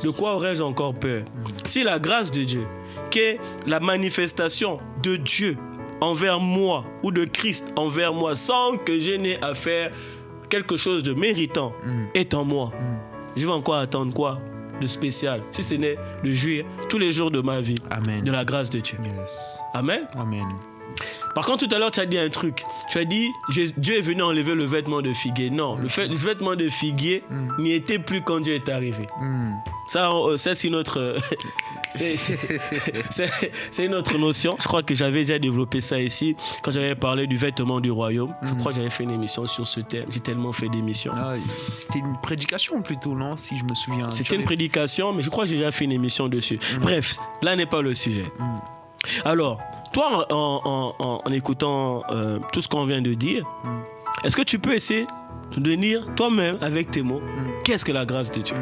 De quoi aurais-je encore peur? Si la grâce de Dieu, qui est la manifestation de Dieu envers moi ou de Christ envers moi sans que je n'ai à faire quelque chose de méritant est en moi, je vais encore attendre quoi de spécial si ce n'est de jouir tous les jours de ma vie de la grâce de Dieu. Amen. Par contre, tout à l'heure, tu as dit un truc. Tu as dit, Dieu est venu enlever le vêtement de figuier. Non, le vêtement de figuier n'y était plus quand Dieu est arrivé. Ça, c'est une autre... c'est une autre notion. Je crois que j'avais déjà développé ça ici quand j'avais parlé du vêtement du royaume. Je crois que j'avais fait une émission sur ce thème. J'ai tellement fait d'émissions. C'était une prédication plutôt, non? Si je me souviens. C'était une prédication, mais je crois que j'ai déjà fait une émission dessus. Bref, là n'est pas le sujet. Alors, toi, en écoutant tout ce qu'on vient de dire, est-ce que tu peux essayer de dire toi-même avec tes mots, qu'est-ce que la grâce de Dieu?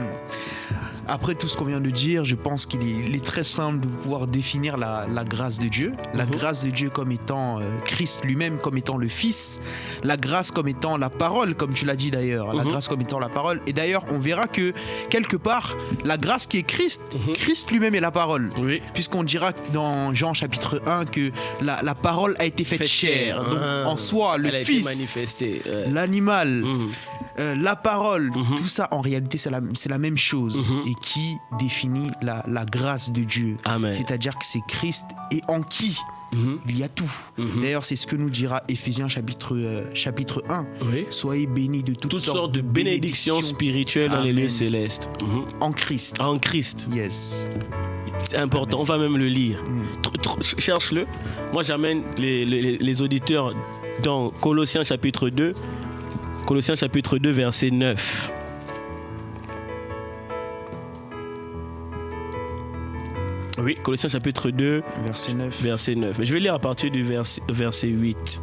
Après tout ce qu'on vient de dire, je pense qu'il est très simple de pouvoir définir la grâce de Dieu. La grâce de Dieu comme étant Christ lui-même, comme étant le Fils. La grâce comme étant la parole, comme tu l'as dit d'ailleurs. La grâce comme étant la parole. Et d'ailleurs, on verra que quelque part, la grâce qui est Christ, Christ lui-même est la parole. Puisqu'on dira dans Jean chapitre 1 que la parole a été faite chair. Donc en soi, le Fils, l'animal, la parole, tout ça en réalité c'est la même chose. Et qui définit la grâce de Dieu. C'est-à-dire que c'est Christ et en qui il y a tout. D'ailleurs, c'est ce que nous dira Éphésiens chapitre 1. Soyez bénis de toutes sortes de bénédictions spirituelles dans les lieux célestes. En Christ. En Christ. C'est important, on va même le lire. Cherche-le. Moi, j'amène les auditeurs dans Colossiens chapitre 2. Colossiens chapitre 2, verset 9. Oui, Colossiens chapitre 2, verset 9. Mais je vais lire à partir du verset 8.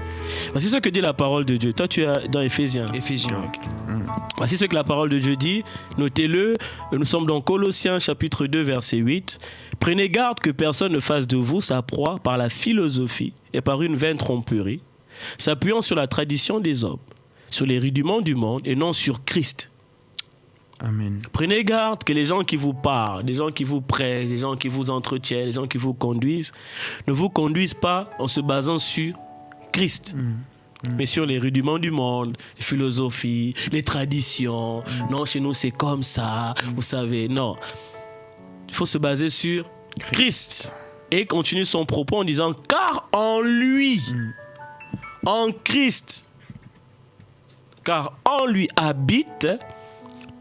Voici ce que dit la parole de Dieu. Toi, tu es dans Éphésiens. Voici ce que la parole de Dieu dit. Notez-le. Nous sommes dans Colossiens chapitre 2, verset 8. Prenez garde que personne ne fasse de vous sa proie par la philosophie et par une vaine tromperie, s'appuyant sur la tradition des hommes, sur les rudiments du monde et non sur Christ. Amen. Prenez garde que les gens qui vous parlent, les gens qui vous prêchent, les gens qui vous entretiennent, les gens qui vous conduisent, ne vous conduisent pas en se basant sur Christ. mais sur les rudiments du monde, les philosophies, les traditions. Non, chez nous, c'est comme ça, vous savez. Non. Il faut se baser sur Christ. Et continue son propos en disant, car en lui, en Christ, car en lui habite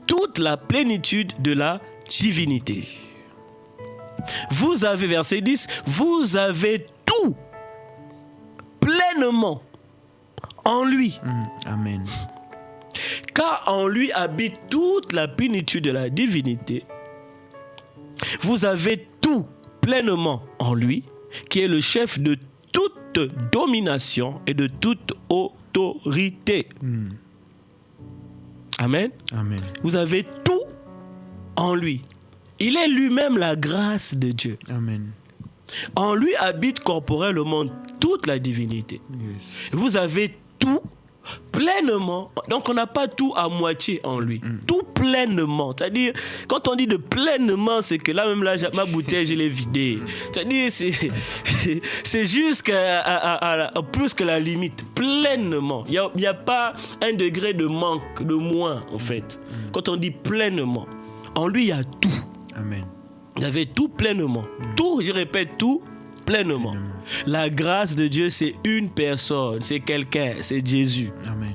toute la plénitude de la divinité. Vous avez, verset 10, vous avez tout pleinement en lui. Amen. Car en lui habite toute la plénitude de la divinité. Vous avez tout pleinement en lui, qui est le chef de toute domination et de toute autorité. Amen. Amen. Vous avez tout en lui. Il est lui-même la grâce de Dieu. Amen. En lui habite corporellement toute la divinité. Yes. Vous avez tout pleinement. Donc on n'a pas tout à moitié en lui. Tout pleinement. C'est-à-dire, quand on dit de pleinement, c'est que là même là, ma bouteille, je l'ai vidée. C'est-à-dire, c'est juste plus que la limite. Pleinement. Il n'y a pas un degré de manque, de moins en fait. Quand on dit pleinement, en lui il y a tout. Amen. Vous avez tout pleinement. Tout, je répète, tout pleinement. La grâce de Dieu, c'est une personne, c'est quelqu'un, c'est Jésus. Amen.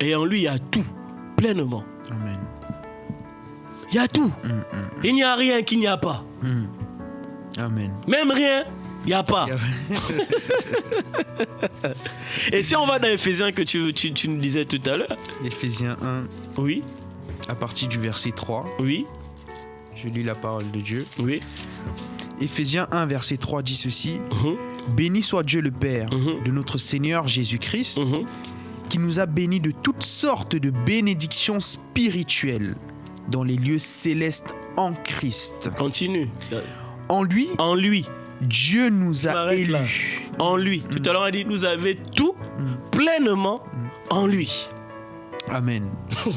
Et en lui, il y a tout pleinement. Amen. Il y a tout. Il n'y a rien qu'il n'y a pas. Amen. Même rien, il n'y a pas. Et si on va dans Éphésiens que tu nous disais tout à l'heure. Éphésiens 1, Oui, à partir du verset 3, oui, je lis la parole de Dieu. oui. Éphésiens 1, verset 3 dit ceci. Mhm, Béni soit Dieu le Père Mhm. de notre Seigneur Jésus-Christ, mhm. qui nous a bénis de toutes sortes de bénédictions spirituelles dans les lieux célestes en Christ. Continue. En lui, En lui. Dieu nous a m'arrête là. élus. En lui. Tout à l'heure, on a dit, nous avons tout pleinement en lui. Amen.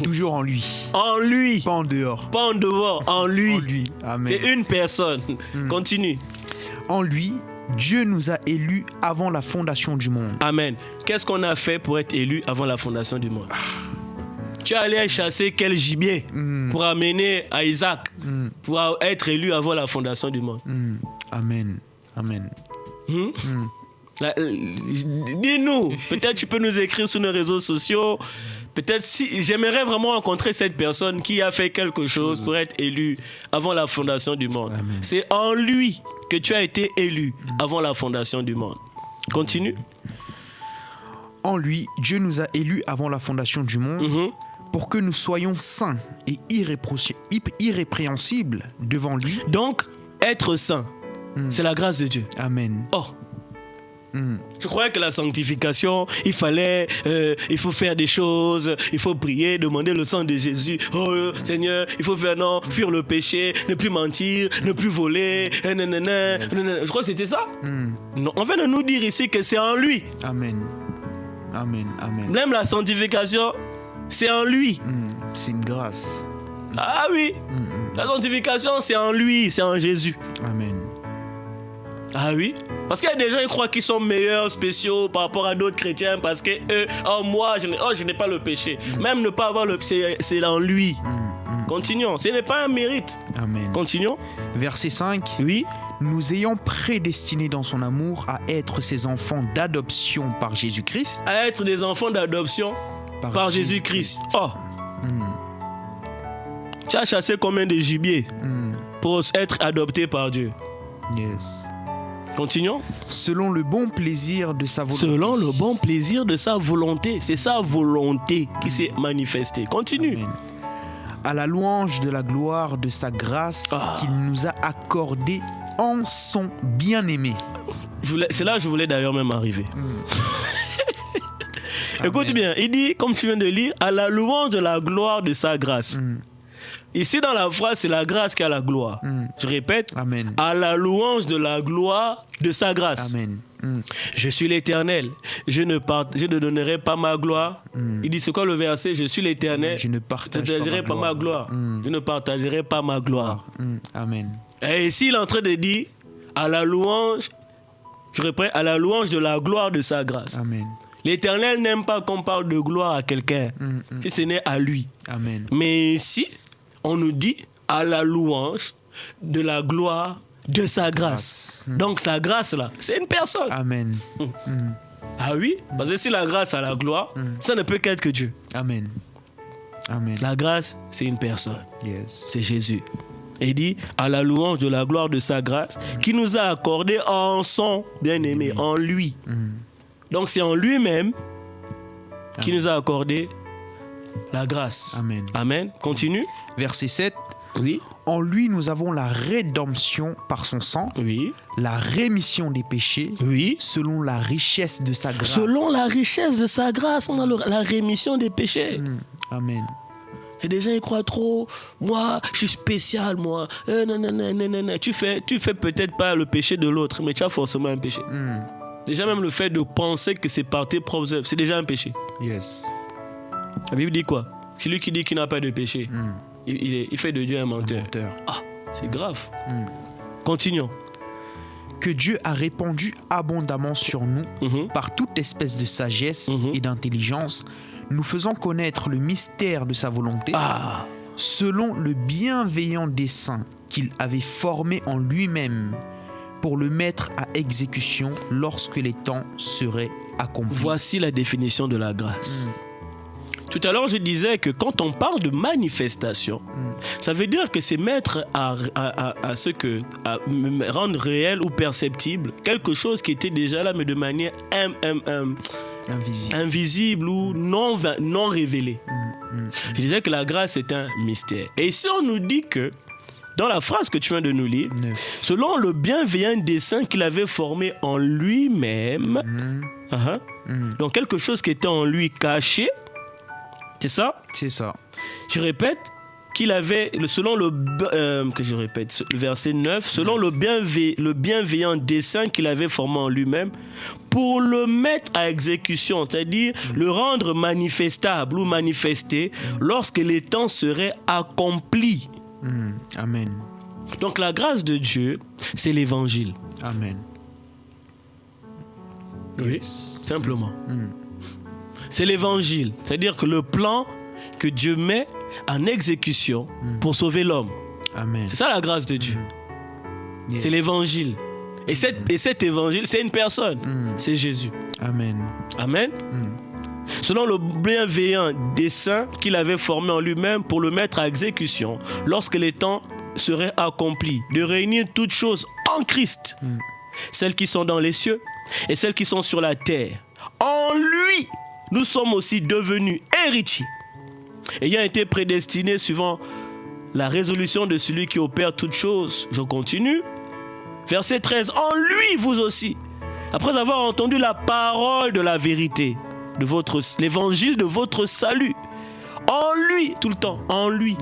Toujours en lui. En lui. Pas en dehors. Pas en dehors, en lui. En lui. Amen. C'est une personne. Continue. En lui, Dieu nous a élus avant la fondation du monde. Amen. Qu'est-ce qu'on a fait pour être élu avant la fondation du monde? Tu es allé chasser quel gibier pour amener à Isaac pour être élu avant la fondation du monde? Amen. Amen. Dis-nous, peut-être tu peux nous écrire sur nos réseaux sociaux. Peut-être si j'aimerais vraiment rencontrer cette personne qui a fait quelque chose pour être élu avant la fondation du monde. Amen. C'est en lui que tu as été élu avant la fondation du monde. Continue. En lui, Dieu nous a élus avant la fondation du monde pour que nous soyons saints et irrépréhensibles devant lui. Donc, être saint, c'est la grâce de Dieu. Amen. Oh, je croyais que la sanctification, il faut faire des choses, il faut prier, demander le sang de Jésus. Oh Seigneur, il faut fuir le péché, ne plus mentir, ne plus voler. Je crois que c'était ça. Non, on vient de nous dire ici que c'est en lui. Amen. Amen. Amen. Même la sanctification, c'est en lui. C'est une grâce. Ah oui, la sanctification, c'est en lui, c'est en Jésus. Amen. Ah oui? Parce qu'il y a des gens qui croient qu'ils sont meilleurs, spéciaux par rapport à d'autres chrétiens parce que eux, moi, je n'ai pas le péché. Même ne pas avoir le péché, c'est en lui. Continuons. Ce n'est pas un mérite. Amen. Continuons. Verset 5. Oui. Nous ayant prédestinés dans son amour à être ses enfants d'adoption par Jésus-Christ. À être des enfants d'adoption par Jésus-Christ. Oh. Tu as chassé combien de gibier pour être adopté par Dieu? Yes. Continuons. Selon le bon plaisir de sa volonté. Selon le bon plaisir de sa volonté. C'est sa volonté qui s'est manifestée. Continue. Amen. À la louange de la gloire de sa grâce qu'il nous a accordée en son bien-aimé. C'est là que je voulais d'ailleurs même arriver. Écoute bien, il dit, comme tu viens de lire, à la louange de la gloire de sa grâce. Ici dans la phrase, c'est la grâce qui a la gloire. Je répète, Amen. à la louange de la gloire de sa grâce. Amen. Je suis l'Éternel, je ne donnerai pas ma gloire. Il dit, c'est quoi le verset? Je suis l'Éternel, Je ne je ne partagerai pas ma gloire. Je ne partagerai pas ma gloire. Amen. Et ici, il est en train de dire, à la louange, je répète, à la louange de la gloire de sa grâce. Amen. L'Éternel n'aime pas qu'on parle de gloire à quelqu'un, si ce n'est à lui. Amen. Mais ici, on nous dit à la louange de la gloire de sa grâce. Donc sa grâce là, c'est une personne. Amen. Ah oui, parce que si la grâce a la gloire, ça ne peut qu'être que Dieu. Amen. Amen. La grâce, c'est une personne. Yes. C'est Jésus. Et il dit à la louange de la gloire de sa grâce qui nous a accordé en son bien-aimé, en lui. Donc c'est en lui-même qui nous a accordé la grâce. Amen. Amen. Continue. Verset 7. Oui. En lui, nous avons la rédemption par son sang, Oui. la rémission des péchés, Oui. selon la richesse de sa grâce. Selon la richesse de sa grâce, on a la rémission des péchés. Amen. Et des gens ils croient trop. Moi, je suis spécial, moi. Non. Tu fais peut-être pas le péché de l'autre, mais tu as forcément un péché. Déjà même le fait de penser que c'est par tes propres œuvres, c'est déjà un péché. Yes. La Bible dit quoi? Celui qui dit qu'il n'a pas de péché, il fait de Dieu un menteur. Ah, c'est grave. Continuons. Que Dieu a répandu abondamment sur nous par toute espèce de sagesse et d'intelligence, nous faisant connaître le mystère de sa volonté, selon le bienveillant dessein qu'il avait formé en lui-même pour le mettre à exécution lorsque les temps seraient accomplis. Voici la définition de la grâce. Tout à l'heure, je disais que quand on parle de manifestation, ça veut dire que c'est mettre à rendre réel ou perceptible quelque chose qui était déjà là, mais de manière invisible ou non révélée. Je disais que la grâce est un mystère. Et ici, on nous dit que, dans la phrase que tu viens de nous lire, selon le bienveillant dessein qu'il avait formé en lui-même, donc quelque chose qui était en lui caché, c'est ça? C'est ça. Je répète, qu'il avait, selon le verset 9, selon le bienveillant dessein qu'il avait formé en lui-même, pour le mettre à exécution, c'est-à-dire le rendre manifestable ou manifesté lorsque les temps seraient accomplis. Amen. Donc la grâce de Dieu, c'est l'évangile. Amen. Oui, simplement. C'est l'évangile, c'est-à-dire que le plan que Dieu met en exécution pour sauver l'homme. Amen. C'est ça la grâce de Dieu. C'est l'évangile. Et cet évangile, c'est une personne. C'est Jésus. Amen. Amen. Selon le bienveillant dessein qu'il avait formé en lui-même pour le mettre à exécution lorsque les temps seraient accomplis, de réunir toutes choses en Christ, celles qui sont dans les cieux et celles qui sont sur la terre. En lui, nous sommes aussi devenus héritiers, ayant été prédestinés suivant la résolution de celui qui opère toutes choses. Je continue. Verset 13. En lui, vous aussi, après avoir entendu la parole de la vérité, l'évangile de votre salut, en lui, tout le temps, en lui.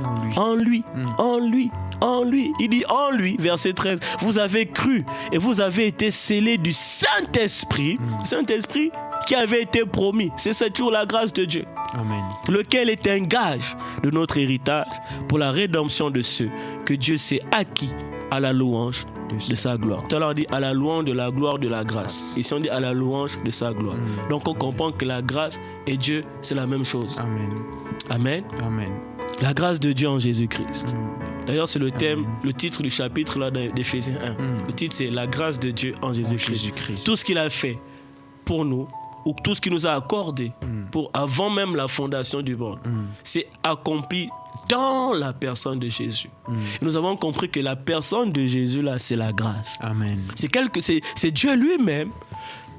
Il dit en lui, verset 13, vous avez cru et vous avez été scellés du Saint-Esprit, Saint-Esprit qui avait été promis. C'est cette jour la grâce de Dieu. Amen. Lequel est un gage de notre héritage pour la rédemption de ceux que Dieu s'est acquis à la louange de sa gloire. Tout à l'heure on dit à la louange de la gloire de la grâce. Ici on dit à la louange de sa gloire. Donc on comprend que la grâce et Dieu c'est la même chose. Amen. Amen. Amen. La grâce de Dieu en Jésus-Christ. D'ailleurs c'est le thème, le titre du chapitre là d'Éphésiens 1. Le titre c'est la grâce de Dieu en Jésus-Christ. Tout ce qu'il a fait pour nous, ou tout ce qu'il nous a accordé pour avant même la fondation du monde, c'est accompli dans la personne de Jésus. Nous avons compris que la personne de Jésus là, c'est la grâce. Amen. C'est Dieu lui-même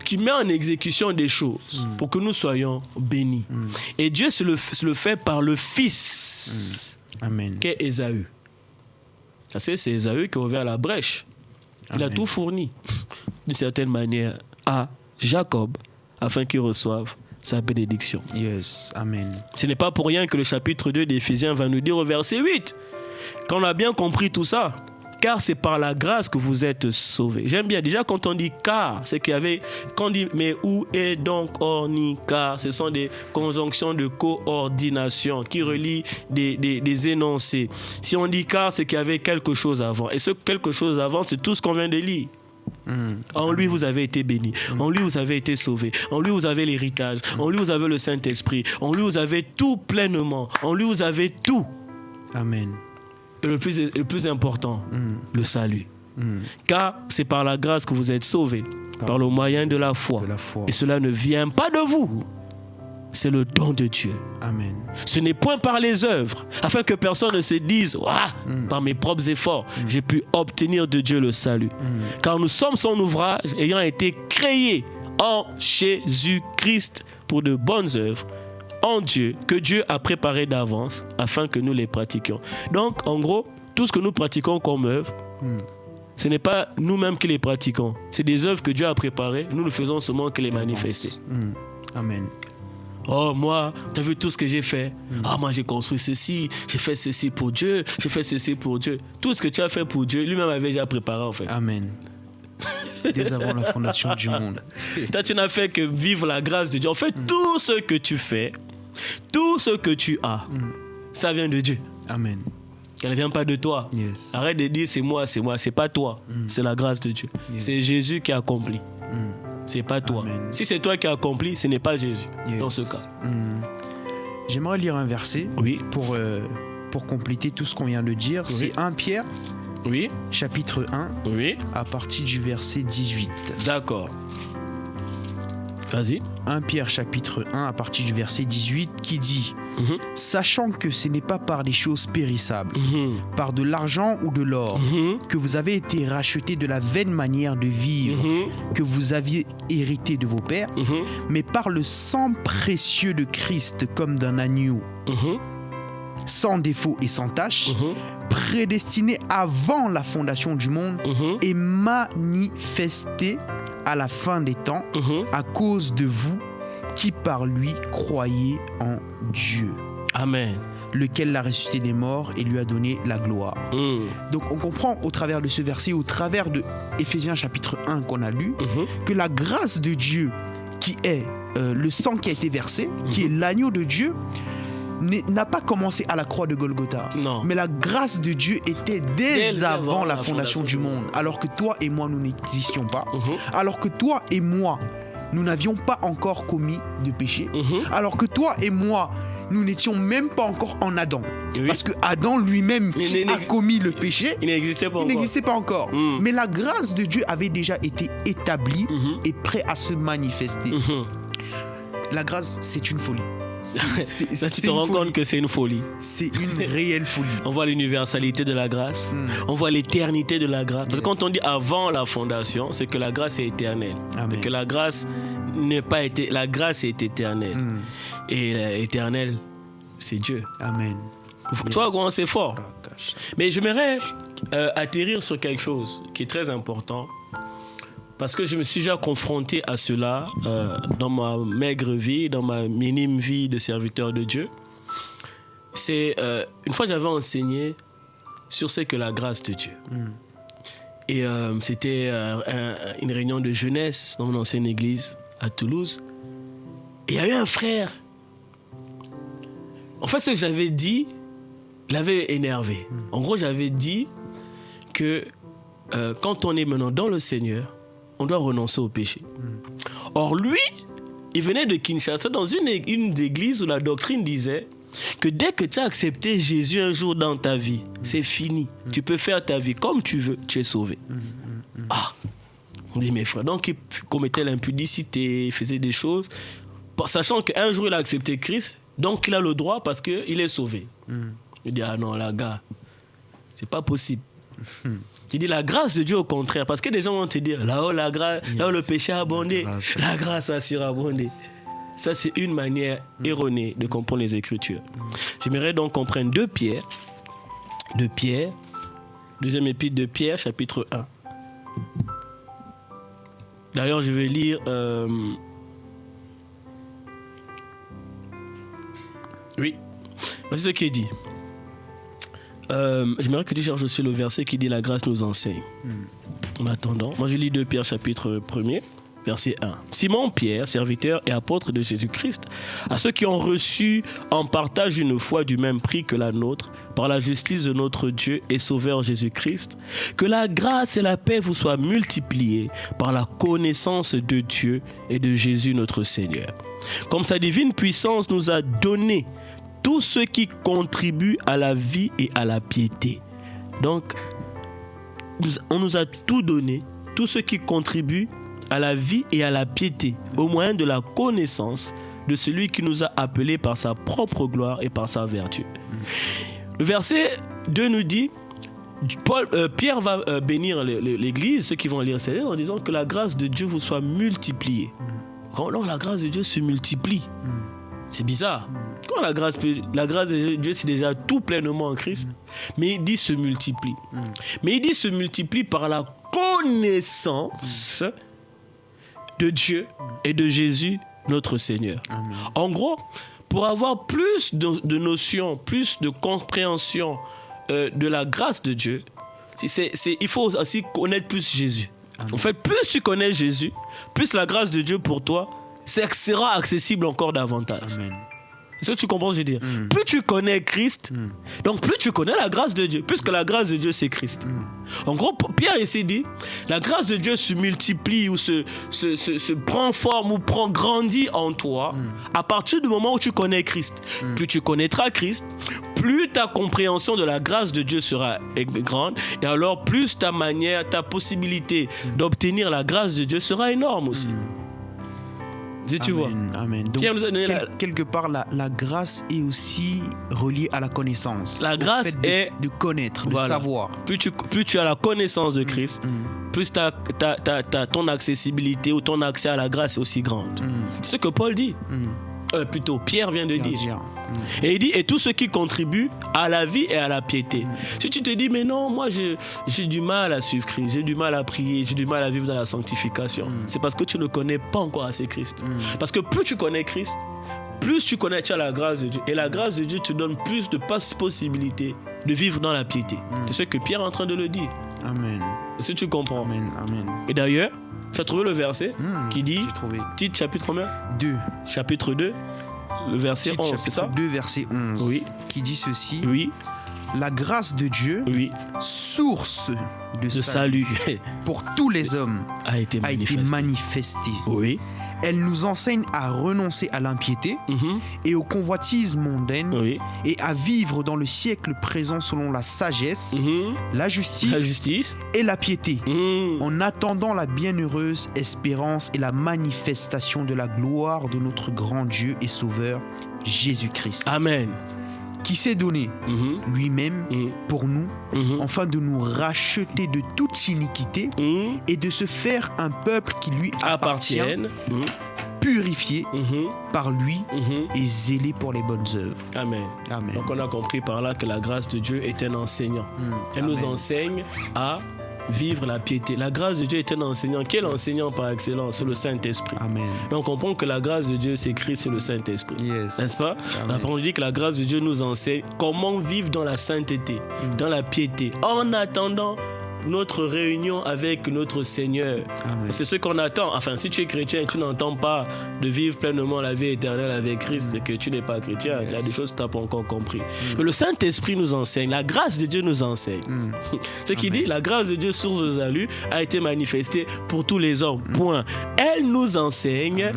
qui met en exécution des choses pour que nous soyons bénis. Et Dieu se le fait par le Fils qu'est Ésaü. C'est Ésaü qui a ouvert la brèche. Il a tout fourni d'une certaine manière à Jacob afin qu'il reçoive sa bénédiction. Yes, amen. Ce n'est pas pour rien que le chapitre 2 d'Éphésiens va nous dire au verset 8, quand on a bien compris tout ça, car c'est par la grâce que vous êtes sauvés. J'aime bien, déjà quand on dit car, c'est qu'il y avait, quand on dit mais où est donc orni car, ce sont des conjonctions de coordination qui relient des énoncés. Si on dit car, c'est qu'il y avait quelque chose avant. Et ce quelque chose avant, c'est tout ce qu'on vient de lire. En lui, vous avez été bénis. En lui, vous avez été sauvés. En lui, vous avez l'héritage. En lui, vous avez le Saint-Esprit. En lui, vous avez tout pleinement. En lui, vous avez tout. Amen. Et le plus important, le salut. Car c'est par la grâce que vous êtes sauvés, par le moyen de la foi. Et cela ne vient pas de vous. C'est le don de Dieu. Amen. Ce n'est point par les œuvres, afin que personne ne se dise par mes propres efforts, j'ai pu obtenir de Dieu le salut. Car nous sommes son ouvrage, ayant été créés en Jésus-Christ pour de bonnes œuvres, en Dieu, que Dieu a préparé d'avance, afin que nous les pratiquions. Donc, en gros, tout ce que nous pratiquons comme œuvre, ce n'est pas nous-mêmes qui les pratiquons. C'est des œuvres que Dieu a préparées, nous ne faisons seulement que les manifester. Amen. Oh, moi, tu as vu tout ce que j'ai fait. Moi, j'ai construit ceci, j'ai fait ceci pour Dieu, j'ai fait ceci pour Dieu. Tout ce que tu as fait pour Dieu, lui-même avait déjà préparé, en fait. Amen. Dès avant la fondation du monde. Toi, tu n'as fait que vivre la grâce de Dieu. En fait, tout ce que tu fais, tout ce que tu as, ça vient de Dieu. Amen. Elle ne vient pas de toi. Yes. Arrête de dire c'est moi, c'est pas toi. C'est la grâce de Dieu. C'est Jésus qui a accompli. C'est pas toi. Amen. Si c'est toi qui as accompli, ce n'est pas Jésus dans ce cas. J'aimerais lire un verset pour compléter tout ce qu'on vient de dire. Oui. C'est 1 Pierre, chapitre 1, à partir du verset 18. D'accord. Vas-y. 1 Pierre, chapitre 1, à partir du verset 18, qui dit Sachant que ce n'est pas par des choses périssables, par de l'argent ou de l'or, que vous avez été rachetés de la vaine manière de vivre que vous aviez hérité de vos pères, mais par le sang précieux de Christ comme d'un agneau, sans défaut et sans tache, prédestiné avant la fondation du monde et manifesté à la fin des temps à cause de vous qui par lui croyez en Dieu. Amen. Lequel l'a ressuscité des morts et lui a donné la gloire. Donc on comprend au travers de ce verset, au travers de Éphésiens chapitre 1 qu'on a lu, que la grâce de Dieu qui est le sang qui a été versé, qui est l'agneau de Dieu, n'a pas commencé à la croix de Golgotha. Non. Mais la grâce de Dieu était dès avant la fondation du monde. Alors que toi et moi, nous n'existions pas. Alors que toi et moi, nous n'avions pas encore commis de péché. Alors que toi et moi, nous n'étions même pas encore en Adam. Parce que Adam lui-même qui a commis le péché, il n'existait pas encore. Mais la grâce de Dieu avait déjà été établie et prête à se manifester. La grâce, c'est une folie. Là, tu te rends compte que c'est une folie. C'est une réelle folie. On voit l'universalité de la grâce. On voit l'éternité de la grâce. Parce que quand on dit avant la fondation, c'est que la grâce est éternelle. Et que la grâce n'est pas été. La grâce est éternelle. Et éternelle, c'est Dieu. Amen. Tu vois comment c'est fort. Mais j'aimerais atterrir sur quelque chose qui est très important. Parce que je me suis déjà confronté à cela dans ma maigre vie, dans ma minime vie de serviteur de Dieu. C'est une fois j'avais enseigné sur ce que la grâce de Dieu. Et c'était une réunion de jeunesse dans mon ancienne église à Toulouse. Et il y a eu un frère. En fait, ce que j'avais dit l'avait énervé. En gros, j'avais dit que quand on est maintenant dans le Seigneur, on doit renoncer au péché. Or, lui, il venait de Kinshasa dans une église où la doctrine disait que dès que tu as accepté Jésus un jour dans ta vie, c'est fini. Tu peux faire ta vie comme tu veux, tu es sauvé. On dit, mes frères, donc il commettait l'impudicité, il faisait des choses, sachant qu'un jour il a accepté Christ, donc il a le droit parce qu'il est sauvé. Il dit, ah non, là, gars, c'est pas possible. Tu dis la grâce de Dieu au contraire, parce que des gens vont te dire là-haut la grâce, là où le péché a abondé, la grâce a surabondé. Ça, c'est une manière erronée de comprendre les Écritures. J'aimerais donc qu'on prenne 2 Pierre, deuxième épître de Pierre, chapitre 1. D'ailleurs, je vais lire. Voici ce qui est dit. J'aimerais que tu cherches aussi le verset qui dit la grâce nous enseigne. En attendant, moi je lis 2 Pierre chapitre 1er, verset 1. Simon Pierre, serviteur et apôtre de Jésus-Christ, à ceux qui ont reçu en partage une foi du même prix que la nôtre, par la justice de notre Dieu et Sauveur Jésus-Christ, que la grâce et la paix vous soient multipliées par la connaissance de Dieu et de Jésus notre Seigneur. Comme sa divine puissance nous a donné tout ce qui contribue à la vie et à la piété. Donc, on nous a tout donné, tout ce qui contribue à la vie et à la piété, au moyen de la connaissance de celui qui nous a appelés par sa propre gloire et par sa vertu. Le verset 2 nous dit, Pierre va bénir l'Église, ceux qui vont lire cette lettre, en disant que la grâce de Dieu vous soit multipliée. Alors la grâce de Dieu se multiplie. C'est bizarre. Quand la grâce de Dieu, c'est déjà tout pleinement en Christ, mais il dit se multiplie. Mais il dit se multiplie par la connaissance de Dieu et de Jésus, notre Seigneur. Amen. En gros, pour avoir plus de notions, plus de compréhension de la grâce de Dieu, il faut aussi connaître plus Jésus. Amen. En fait, plus tu connais Jésus, plus la grâce de Dieu pour toi sera accessible encore davantage. Amen. Est-ce que tu comprends ce que je veux dire? Plus tu connais Christ, donc plus tu connais la grâce de Dieu, puisque la grâce de Dieu, c'est Christ. En gros, Pierre ici dit, la grâce de Dieu se multiplie ou se prend forme ou grandit en toi à partir du moment où tu connais Christ. Plus tu connaîtras Christ, plus ta compréhension de la grâce de Dieu sera grande, et alors plus ta possibilité d'obtenir la grâce de Dieu sera énorme aussi. Si tu vois. Amen. Donc, quelque part, la grâce est aussi reliée à la connaissance. La grâce est de connaître, de savoir. Plus tu as la connaissance de Christ, plus ton accessibilité ou ton accès à la grâce est aussi grande. C'est ce que Paul dit. Plutôt, Pierre vient de dire. Et il dit, et tout ce qui contribue à la vie et à la piété. Si tu te dis, mais non, moi j'ai du mal à suivre Christ, j'ai du mal à prier, j'ai du mal à vivre dans la sanctification, c'est parce que tu ne connais pas encore assez Christ. Parce que plus tu connais Christ, plus tu as la grâce de Dieu. Et la grâce de Dieu te donne plus de possibilités de vivre dans la piété. C'est ce que Pierre est en train de le dire. Amen. Est-ce que tu comprends? Amen. Amen. Et d'ailleurs, tu as trouvé le verset qui dit, Tite chapitre combien? 2. Chapitre 2, le verset 11, c'est ça? 2, verset 11. Oui. Qui dit ceci. Oui. La grâce de Dieu, source de salut pour tous les hommes, a été manifestée. Oui. Elle nous enseigne à renoncer à l'impiété et aux convoitises mondaines et à vivre dans le siècle présent selon la sagesse, la justice et la piété, en attendant la bienheureuse espérance et la manifestation de la gloire de notre grand Dieu et Sauveur, Jésus-Christ. Amen. Qui s'est donné lui-même pour nous, afin de nous racheter de toute iniquité et de se faire un peuple qui lui appartient, purifié par lui et zélé pour les bonnes œuvres. Amen. Amen. Donc on a compris par là que la grâce de Dieu est un enseignant. Elle nous enseigne à vivre la piété. La grâce de Dieu est un enseignant. Quel enseignant par excellence? C'est le Saint-Esprit. Amen. Donc on comprend que la grâce de Dieu, c'est Christ, c'est le Saint-Esprit. Yes. N'est-ce pas? La parole dit que la grâce de Dieu nous enseigne comment vivre dans la sainteté, dans la piété, en attendant notre réunion avec notre Seigneur. Amen. C'est ce qu'on attend. Enfin, si tu es chrétien et tu n'entends pas de vivre pleinement la vie éternelle avec Christ, c'est que tu n'es pas chrétien. Il y a des choses que tu n'as pas encore compris. Mais le Saint-Esprit nous enseigne, la grâce de Dieu nous enseigne. Ce qui dit, la grâce de Dieu, source de salut, a été manifestée pour tous les hommes. Point. Elle nous enseigne.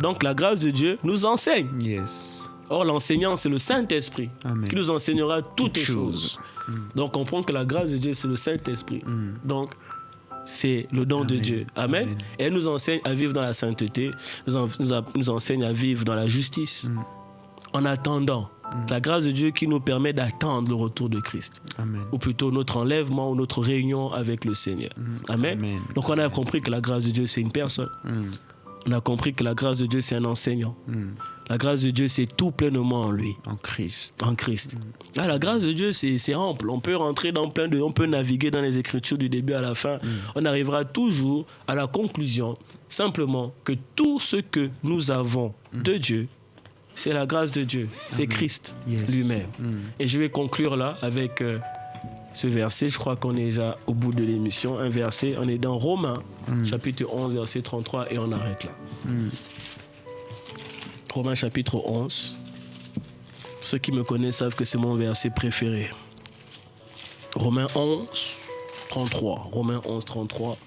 Donc la grâce de Dieu nous enseigne. Yes. Or, l'enseignant, c'est le Saint-Esprit qui nous enseignera toutes choses. Donc, on comprend que la grâce de Dieu, c'est le Saint-Esprit. Donc, c'est le don de Dieu. Amen. Et elle nous enseigne à vivre dans la sainteté, nous enseigne à vivre dans la justice, en attendant. La grâce de Dieu qui nous permet d'attendre le retour de Christ. Amen. Ou plutôt notre enlèvement ou notre réunion avec le Seigneur. Amen. Amen. Donc, on a compris que la grâce de Dieu, c'est une personne. On a compris que la grâce de Dieu, c'est un enseignant. La grâce de Dieu, c'est tout pleinement en lui. En Christ. En Christ. Ah, la grâce de Dieu, c'est ample. On peut rentrer dans on peut naviguer dans les Écritures du début à la fin. On arrivera toujours à la conclusion, simplement, que tout ce que nous avons de Dieu, c'est la grâce de Dieu. C'est Christ lui-même. Et je vais conclure là avec ce verset. Je crois qu'on est déjà au bout de l'émission. Un verset, on est dans Romains, chapitre 11, verset 33, et on arrête là. Romains, chapitre 11. Ceux qui me connaissent savent que c'est mon verset préféré. Romains 11, 33. Romains 11, 33.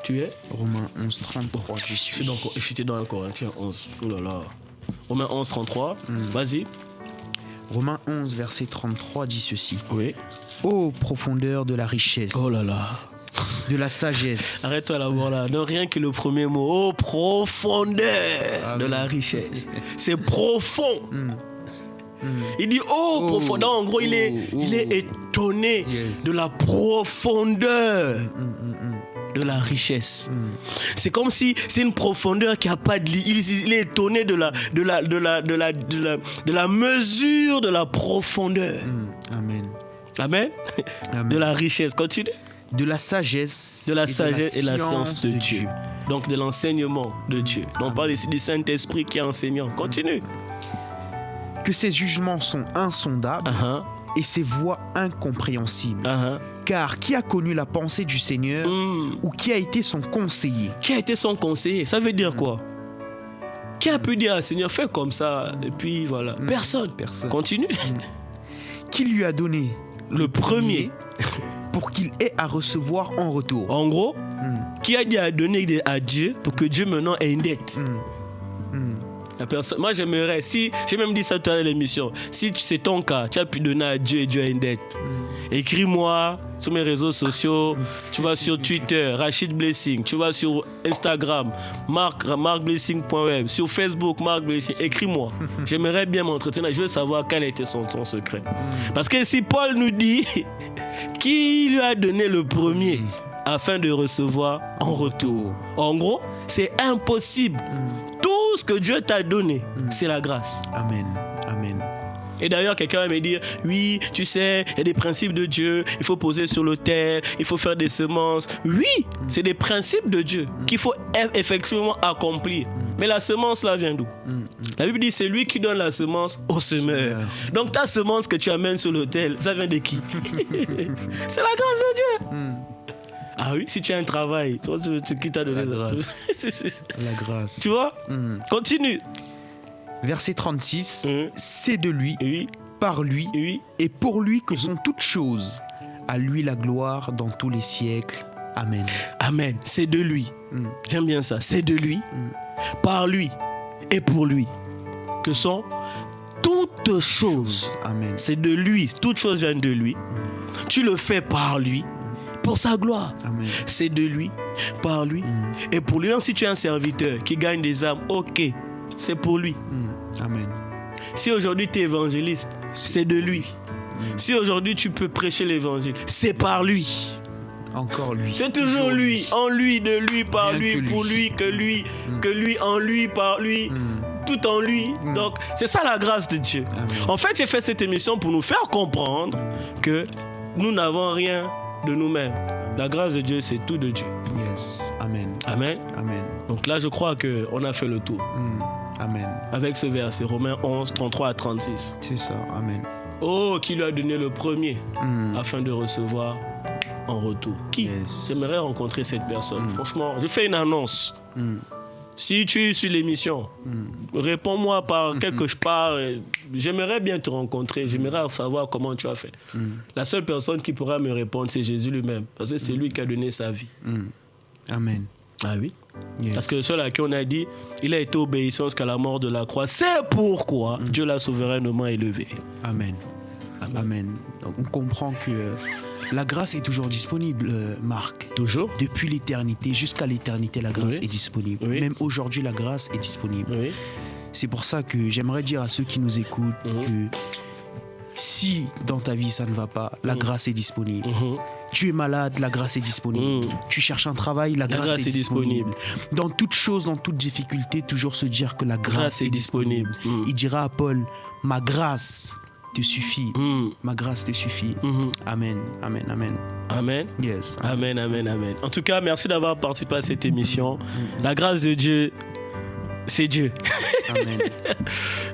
Tu es Romains 11, 33, j'y suis. J'étais dans un Corinthiens 11. Oh là là. Romains 11, 33. Vas-y. Romains 11, verset 33 dit ceci. Oui. Ô profondeur de la richesse. Oh là là. De la sagesse. Arrête-toi là, voilà. Non, rien que le premier mot. Oh, profondeur de la richesse. C'est profond. Il dit profondeur. En gros, il est étonné de la profondeur de la richesse. C'est comme si c'est une profondeur qui a pas de limite. Il est étonné de la mesure de la profondeur. Amen. Amen. De la richesse. Continue. De la sagesse. De la sagesse et la science de Dieu. Donc de l'enseignement de Dieu. Donc on parle ici du Saint-Esprit qui est enseignant. Continue. Que ses jugements sont insondables et ses voies incompréhensibles. Car qui a connu la pensée du Seigneur ou qui a été son conseiller? Qui a été son conseiller? Ça veut dire quoi? Qui a pu dire à Seigneur, fais comme ça, et puis voilà. Personne. Continue. Qui lui a donné le premier pour qu'il ait à recevoir en retour? En gros, qui a dit à donner à Dieu pour que Dieu maintenant ait une dette? La personne, moi j'aimerais, si j'ai même dit ça tout à l'heure à l'émission, si c'est ton cas, tu as pu donner à Dieu et Dieu a une dette, écris-moi sur mes réseaux sociaux, tu vas sur Twitter, Rachid Blessing, tu vas sur Instagram, markblessing.web, sur Facebook, Mark Blessing, écris-moi. J'aimerais bien m'entretenir, je veux savoir quel était son secret. Parce que si Paul nous dit qui lui a donné le premier afin de recevoir en retour, en gros, c'est impossible. Tout ce que Dieu t'a donné, c'est la grâce. Amen. Amen. Et d'ailleurs, quelqu'un va me dire, oui, tu sais, il y a des principes de Dieu, il faut poser sur l'autel, il faut faire des semences. Oui, c'est des principes de Dieu qu'il faut effectivement accomplir. Mais la semence, là, vient d'où? La Bible dit, c'est lui qui donne la semence au semeur. Donc ta semence que tu amènes sur l'autel, ça vient de qui? C'est la grâce de Dieu. Ah oui, si tu as un travail, qui t'a donné la grâce? La grâce. Tu vois? Continue. Verset 36. C'est de lui, par lui oui, et pour lui que sont toutes choses. À lui la gloire dans tous les siècles. Amen. Amen. C'est de lui. J'aime bien ça. C'est de lui, par lui et pour lui que sont toutes choses. Amen. C'est de lui. Toutes choses viennent de lui. Tu le fais par lui. Pour sa gloire. Amen. C'est de lui, par lui et pour lui. Donc si tu es un serviteur qui gagne des âmes, ok, c'est pour lui. Amen. Si aujourd'hui tu es évangéliste, c'est de lui. Si aujourd'hui tu peux prêcher l'évangile, c'est par lui. Encore lui. C'est toujours lui, en lui, de lui, par lui, pour lui, que lui, en lui, par lui. Tout en lui. Donc c'est ça la grâce de Dieu. Amen. En fait, j'ai fait cette émission pour nous faire comprendre que nous n'avons rien de nous-mêmes. La grâce de Dieu, c'est tout de Dieu. Yes. Amen. Amen. Amen. Donc là, je crois qu'on a fait le tour. Amen. Avec ce verset, Romains 11, 33 à 36. C'est ça. Amen. Oh, qui lui a donné le premier afin de recevoir en retour. Qui? Yes. J'aimerais rencontrer cette personne. Franchement, j'ai fait une annonce. Si tu es sur l'émission, réponds-moi par quelque part. J'aimerais bien te rencontrer. J'aimerais savoir comment tu as fait. La seule personne qui pourra me répondre, c'est Jésus lui-même. Parce que c'est lui qui a donné sa vie. Amen. Ah oui? Yes. Parce que celui à qui on a dit, il a été obéissant jusqu'à la mort de la croix. C'est pourquoi Dieu l'a souverainement élevé. Amen. Amen. Amen. Donc, on comprend que la grâce est toujours disponible, Marc. Toujours? Depuis l'éternité jusqu'à l'éternité, la grâce est disponible. Oui. Même aujourd'hui, la grâce est disponible. Oui. C'est pour ça que j'aimerais dire à ceux qui nous écoutent que si dans ta vie ça ne va pas, la grâce est disponible. Tu es malade, la grâce est disponible. Tu cherches un travail, la grâce est disponible. Dans toute chose, dans toute difficulté, toujours se dire que la grâce est disponible. Il dira à Paul, ma grâce te suffit. Ma grâce te suffit. Amen, amen, amen. Amen. Yes. Amen, amen, amen. En tout cas, merci d'avoir participé à cette émission. La grâce de Dieu, c'est Dieu. Amen.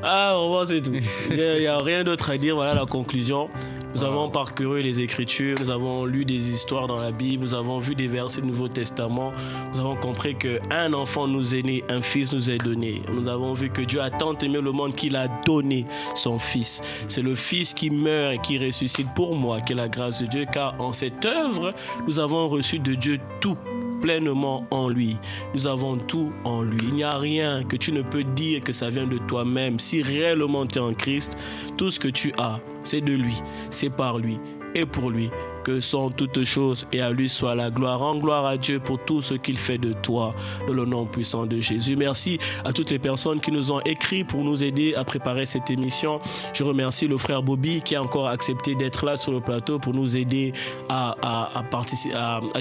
Ah, au revoir, c'est tout. Il n'y a rien d'autre à dire. Voilà la conclusion. Nous avons parcouru les Écritures, nous avons lu des histoires dans la Bible, nous avons vu des versets du Nouveau Testament. Nous avons compris qu'un enfant nous est né, un fils nous est donné. Nous avons vu que Dieu a tant aimé le monde qu'il a donné son fils. C'est le fils qui meurt et qui ressuscite pour moi, qui est la grâce de Dieu, car en cette œuvre, nous avons reçu de Dieu tout pleinement en lui. Nous avons tout en lui. Il n'y a rien que tu ne peux dire que ça vient de toi-même. Si réellement tu es en Christ, tout ce que tu as, c'est de lui, c'est par lui et pour lui que sont toutes choses, et à lui soit la gloire. Rends gloire à Dieu pour tout ce qu'il fait de toi, dans le nom puissant de Jésus. Merci à toutes les personnes qui nous ont écrit pour nous aider à préparer cette émission. Je remercie le frère Bobby qui a encore accepté d'être là sur le plateau pour nous aider à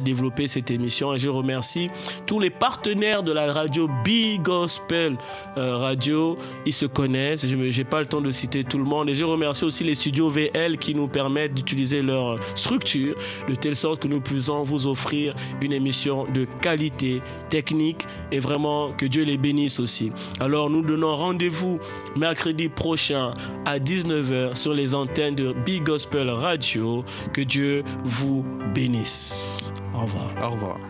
développer cette émission. Et je remercie tous les partenaires de la radio Big Gospel Radio. Ils se connaissent, je n'ai pas le temps de citer tout le monde. Et je remercie aussi les studios VL qui nous permettent d'utiliser leur structure de telle sorte que nous puissions vous offrir une émission de qualité technique, et vraiment que Dieu les bénisse aussi. Alors nous donnons rendez-vous mercredi prochain à 19h sur les antennes de Big Gospel Radio. Que Dieu vous bénisse. Au revoir. Au revoir.